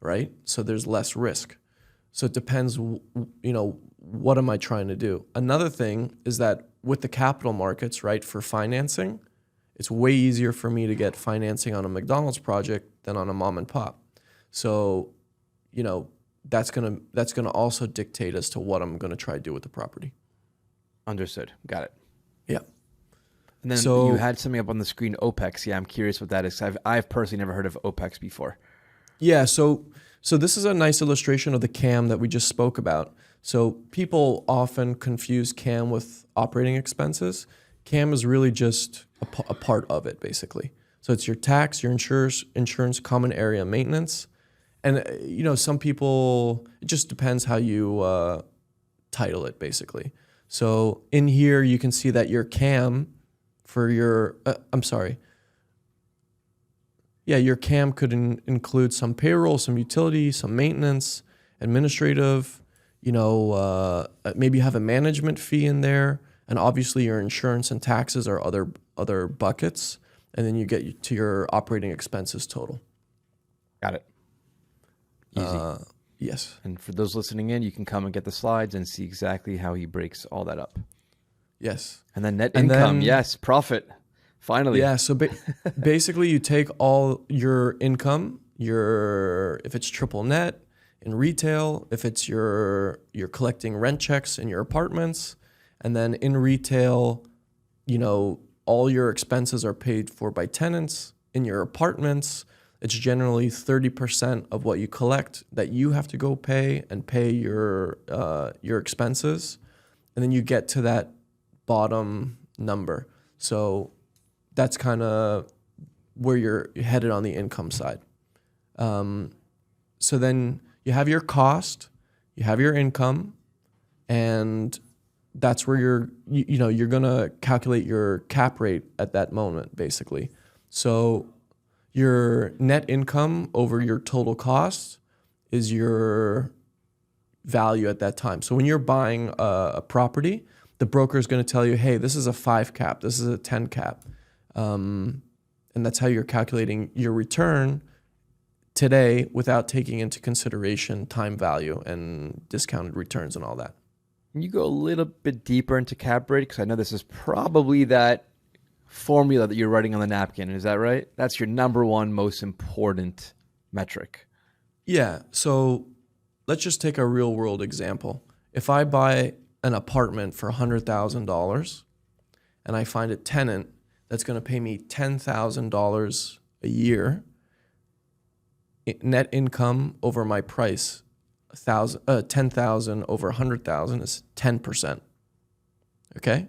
right? So there's less risk. So it depends, what am I trying to do? Another thing is that with the capital markets, right, for financing, it's way easier for me to get financing on a McDonald's project than on a mom and pop. So, that's gonna also dictate as to what I'm gonna try to do with the property. Understood. Got it. Yeah. And then you had something up on the screen, OPEX. Yeah, I'm curious what that is. I've personally never heard of OPEX before. Yeah, so this is a nice illustration of the CAM that we just spoke about. So people often confuse CAM with operating expenses. CAM is really just a part of it, basically. So it's your tax, your insurance, common area maintenance. And, some people, it just depends how you title it, basically. So in here, you can see that your CAM for your, your CAM could include some payroll, some utility, some maintenance, administrative, maybe you have a management fee in there. And obviously your insurance and taxes are other buckets. And then you get to your operating expenses total. Got it. Easy. Yes. And for those listening in, you can come and get the slides and see exactly how he breaks all that up. Yes. And then net income. Yes. Profit. Finally. Yeah. So basically you take all your income, if it's triple net in retail, if it's you're collecting rent checks in your apartments, and then in retail, all your expenses are paid for by tenants. In your apartments, it's generally 30% of what you collect that you have to go pay and pay your expenses. And then you get to that bottom number. So that's kind of where you're headed on the income side. So then you have your cost, you have your income, and that's where you're going to calculate your cap rate at that moment, basically. So your net income over your total cost is your value at that time. So when you're buying a property, the broker is going to tell you, hey, this is a 5 cap, this is a 10 cap. And that's how you're calculating your return today without taking into consideration time value and discounted returns and all that. Can you go a little bit deeper into cap rate? Because I know this is probably that formula that you're writing on the napkin. Is that right? That's your number one most important metric. Yeah. So let's just take a real world example. If I buy an apartment for $100,000 and I find a tenant that's going to pay me $10,000 a year, net income over my price, 10,000 over 100,000 is 10%. Okay.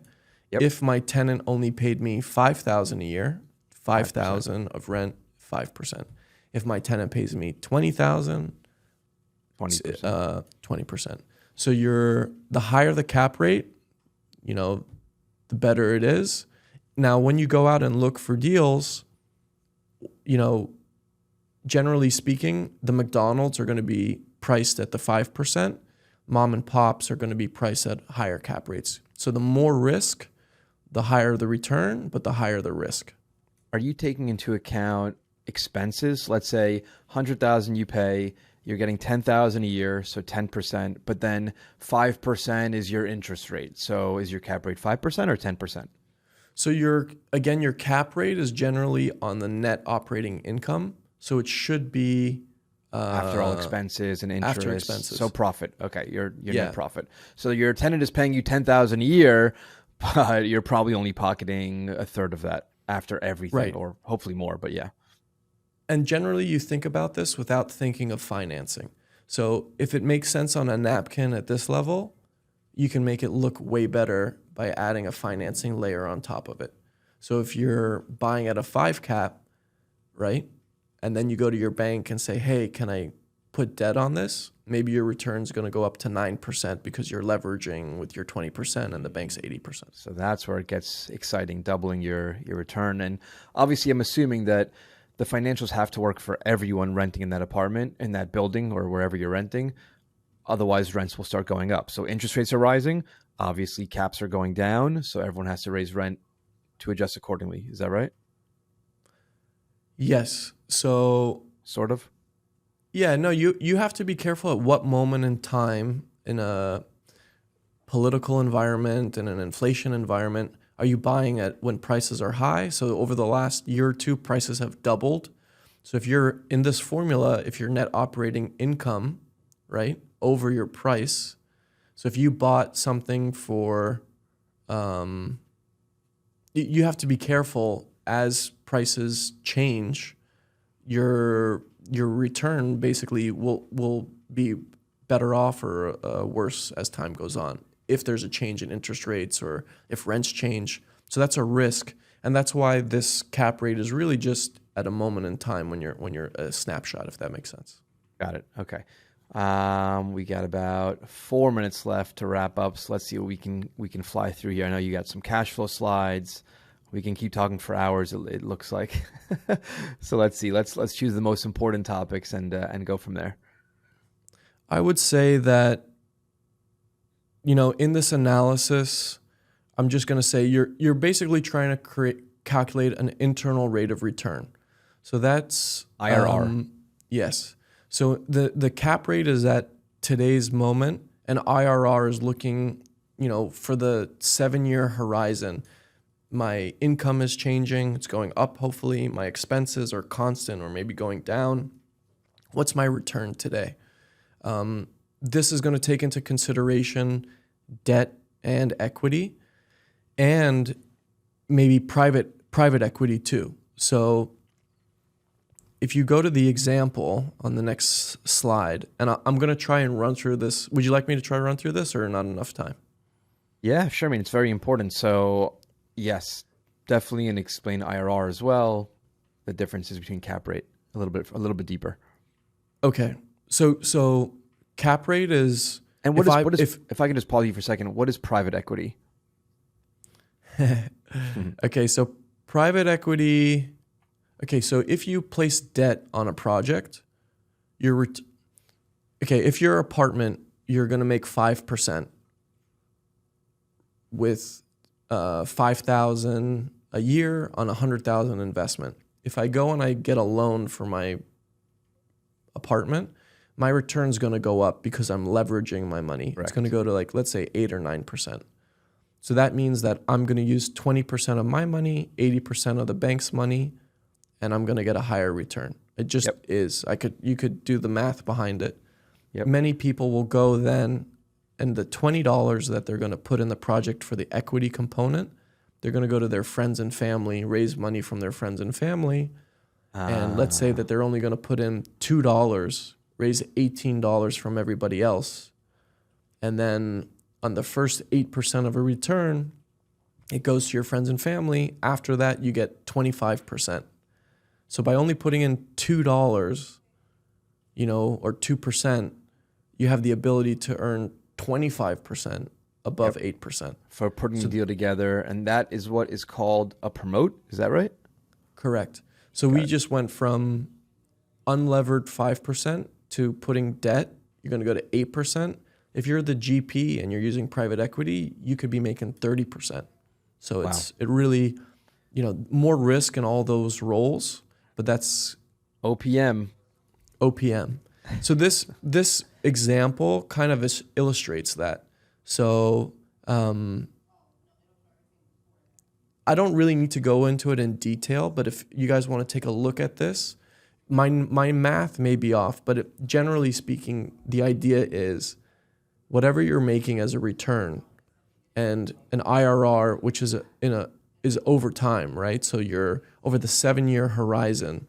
Yep. If my tenant only paid me 5,000 a year, 5%. 5,000 of rent, 5%. If my tenant pays me 20,000, 20%. 20%. So the higher the cap rate, the better it is. Now, when you go out and look for deals, generally speaking, the McDonald's are going to be priced at the 5%. Mom and pops are going to be priced at higher cap rates. So the more risk, the higher the return, but the higher the risk. Are you taking into account expenses? Let's say 100,000 you pay, you're getting 10,000 a year, so 10%, but then 5% is your interest rate. So is your cap rate 5% or 10%? So your cap rate is generally on the net operating income. So it should be after all expenses and interest. After expenses. So profit. Okay, your net profit. So your tenant is paying you 10,000 a year, but you're probably only pocketing a third of that after everything, right, or hopefully more, but yeah. And generally you think about this without thinking of financing. So if it makes sense on a napkin at this level, you can make it look way better by adding a financing layer on top of it. So if you're buying at a 5 cap, right? And then you go to your bank and say, hey, can I put debt on this? Maybe your return's going to go up to 9% because you're leveraging with your 20% and the bank's 80%. So that's where it gets exciting, doubling your return. And obviously I'm assuming that the financials have to work for everyone renting in that apartment, in that building, or wherever you're renting. Otherwise, rents will start going up. So interest rates are rising. Obviously, caps are going down. So everyone has to raise rent to adjust accordingly. Is that right? Yes. So sort of. Yeah, no, you have to be careful at what moment in time in a political environment and an inflation environment are you buying at when prices are high. So over the last year or two, prices have doubled. So if you're in this formula, if your net operating income, right, over your price. So if you bought something for, you have to be careful as prices change, your return basically will be better off or worse as time goes on if there's a change in interest rates or if rents change. So that's a risk, and that's why this cap rate is really just at a moment in time when you're a snapshot, if that makes sense. Got it. Okay. We got about 4 minutes left to wrap up. So let's see what we can fly through here. I know you got some cash flow slides. We can keep talking for hours, it looks like. So let's see. Let's choose the most important topics and go from there. I would say that, in this analysis, I'm just going to say you're basically trying to calculate an internal rate of return. So that's IRR. Yes. So the cap rate is at today's moment, and IRR is looking, for the 7-year horizon. My income is changing. It's going up, hopefully. My expenses are constant or maybe going down. What's my return today? This is going to take into consideration debt and equity and maybe private equity too. So if you go to the example on the next slide, and I'm going to try and run through this. Would you like me to try to run through this or not enough time? Yeah, sure. I mean, it's very important. So yes, definitely, and explain IRR as well. The differences between cap rate a little bit deeper. Okay, so cap rate is. And if I can just pause you for a second, what is private equity? Okay, so private equity. Okay, so if you place debt on a project, if your apartment, you're going to make 5% with 5,000 a year on 100,000 investment. If I go and I get a loan for my apartment, my return's going to go up because I'm leveraging my money. Correct. It's going to go to like, let's say 8 or 9%. So that means that I'm going to use 20% of my money, 80% of the bank's money, and I'm going to get a higher return. It just is. You could do the math behind it. Yep. Many people will go then, and the $20 that they're going to put in the project for the equity component, they're going to go to their friends and family, raise money from their friends and family. And let's say that they're only going to put in $2, raise $18 from everybody else. And then on the first 8% of a return, it goes to your friends and family. After that, you get 25%. So by only putting in $2, or 2%, you have the ability to earn 25% above 8%. For putting the deal together. And that is what is called a promote. Is that right? Correct. So we just went from unlevered 5% to putting debt. You're going to go to 8%. If you're the GP and you're using private equity, you could be making 30%. So it really, more risk in all those roles, but that's OPM. So this example kind of illustrates that. So I don't really need to go into it in detail, but if you guys want to take a look at this, my math may be off, but generally speaking, the idea is whatever you're making as a return and an IRR, which is is over time, right? So you're over the 7-year horizon,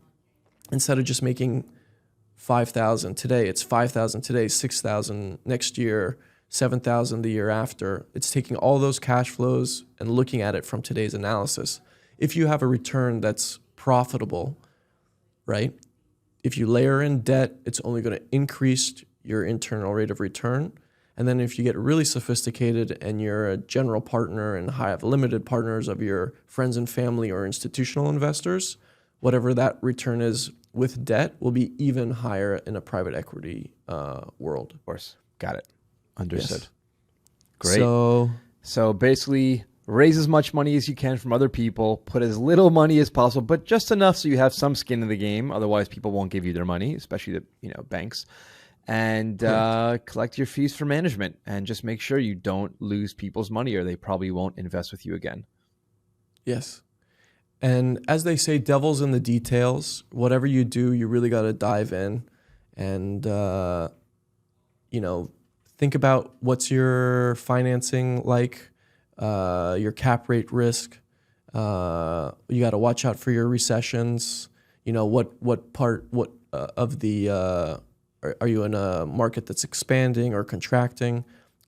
instead of just making 5,000 today, it's 5,000 today, 6,000 next year, 7,000 the year after. It's taking all those cash flows and looking at it from today's analysis. If you have a return that's profitable, right? If you layer in debt, it's only going to increase your internal rate of return. And then if you get really sophisticated and you're a general partner and have limited partners of your friends and family or institutional investors, whatever that return is with debt will be even higher in a private equity world. Of course. Got it. Understood. Yes. Great. So basically raise as much money as you can from other people, put as little money as possible, but just enough so you have some skin in the game. Otherwise people won't give you their money, especially the banks. And collect your fees for management and just make sure you don't lose people's money or they probably won't invest with you again. Yes. And as they say, devil's in the details. Whatever you do, you really got to dive in and, think about what's your financing like, your cap rate risk. You got to watch out for your recessions. What part of the are you in a market that's expanding or contracting?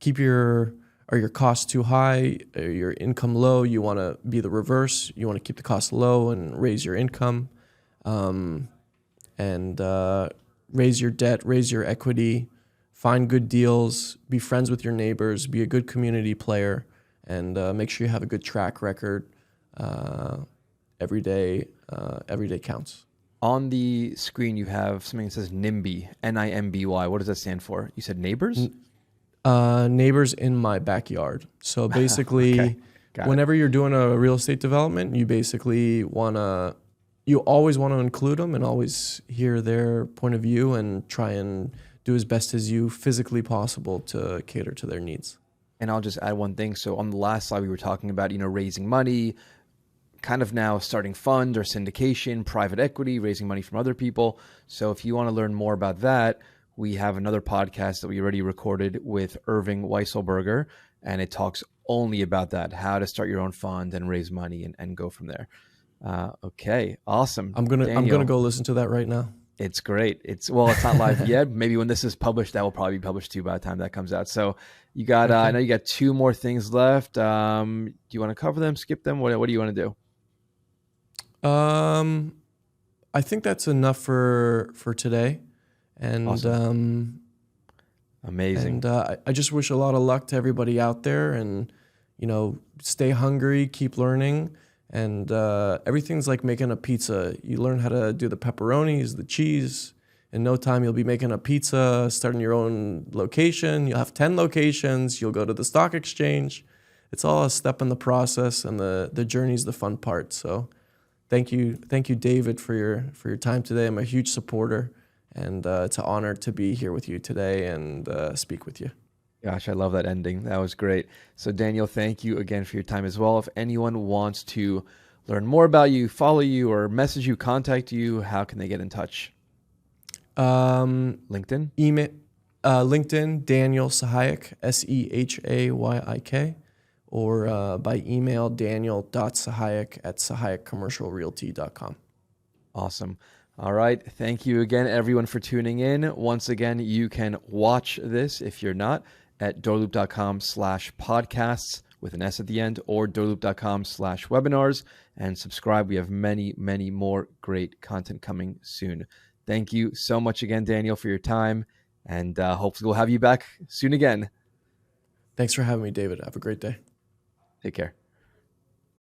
Are your costs too high? Are your income low? You want to be the reverse. You want to keep the cost low and raise your income, and raise your debt, raise your equity, find good deals, be friends with your neighbors, be a good community player, and make sure you have a good track record. Every day counts. On the screen, you have something that says NIMBY, NIMBY. What does that stand for? You said neighbors? Neighbors in my backyard. So basically, whenever you're doing a real estate development, you basically you always want to include them and always hear their point of view and try and do as best as you physically possible to cater to their needs. And I'll just add one thing. So on the last slide, we were talking about, raising money, kind of now starting fund or syndication, private equity, raising money from other people. So if you want to learn more about that, we have another podcast that we already recorded with Irving Weisselberger, and it talks only about that, how to start your own fund and raise money and go from there. Okay, awesome. I'm gonna go listen to that right now. It's great. It's not live yet. Maybe when this is published, that will probably be published too by the time that comes out. So you got, I know you got 2 more things left. Do you want to cover them, skip them? What do you want to do? I think that's enough for today. And awesome. Amazing. And I just wish a lot of luck to everybody out there, and stay hungry, keep learning, and everything's like making a pizza. You learn how to do the pepperonis, the cheese. In no time, you'll be making a pizza, starting your own location. You'll have 10 locations. You'll go to the stock exchange. It's all a step in the process, and the journey's the fun part. So thank you, David, for your time today. I'm a huge supporter. And it's an honor to be here with you today and speak with you. Gosh, I love that ending. That was great. So, Daniel, thank you again for your time as well. If anyone wants to learn more about you, follow you, or message you, contact you, how can they get in touch? LinkedIn? Email, LinkedIn, Daniel Sehayik, Sehayik, or by email, daniel.sehayik@sehayikcommercialrealty.com. Awesome. All right. Thank you again, everyone, for tuning in. Once again, you can watch this if you're not at doorloop.com/podcasts with an S at the end, or doorloop.com/webinars, and subscribe. We have many, many more great content coming soon. Thank you so much again, Daniel, for your time, and hopefully we'll have you back soon again. Thanks for having me, David. Have a great day. Take care.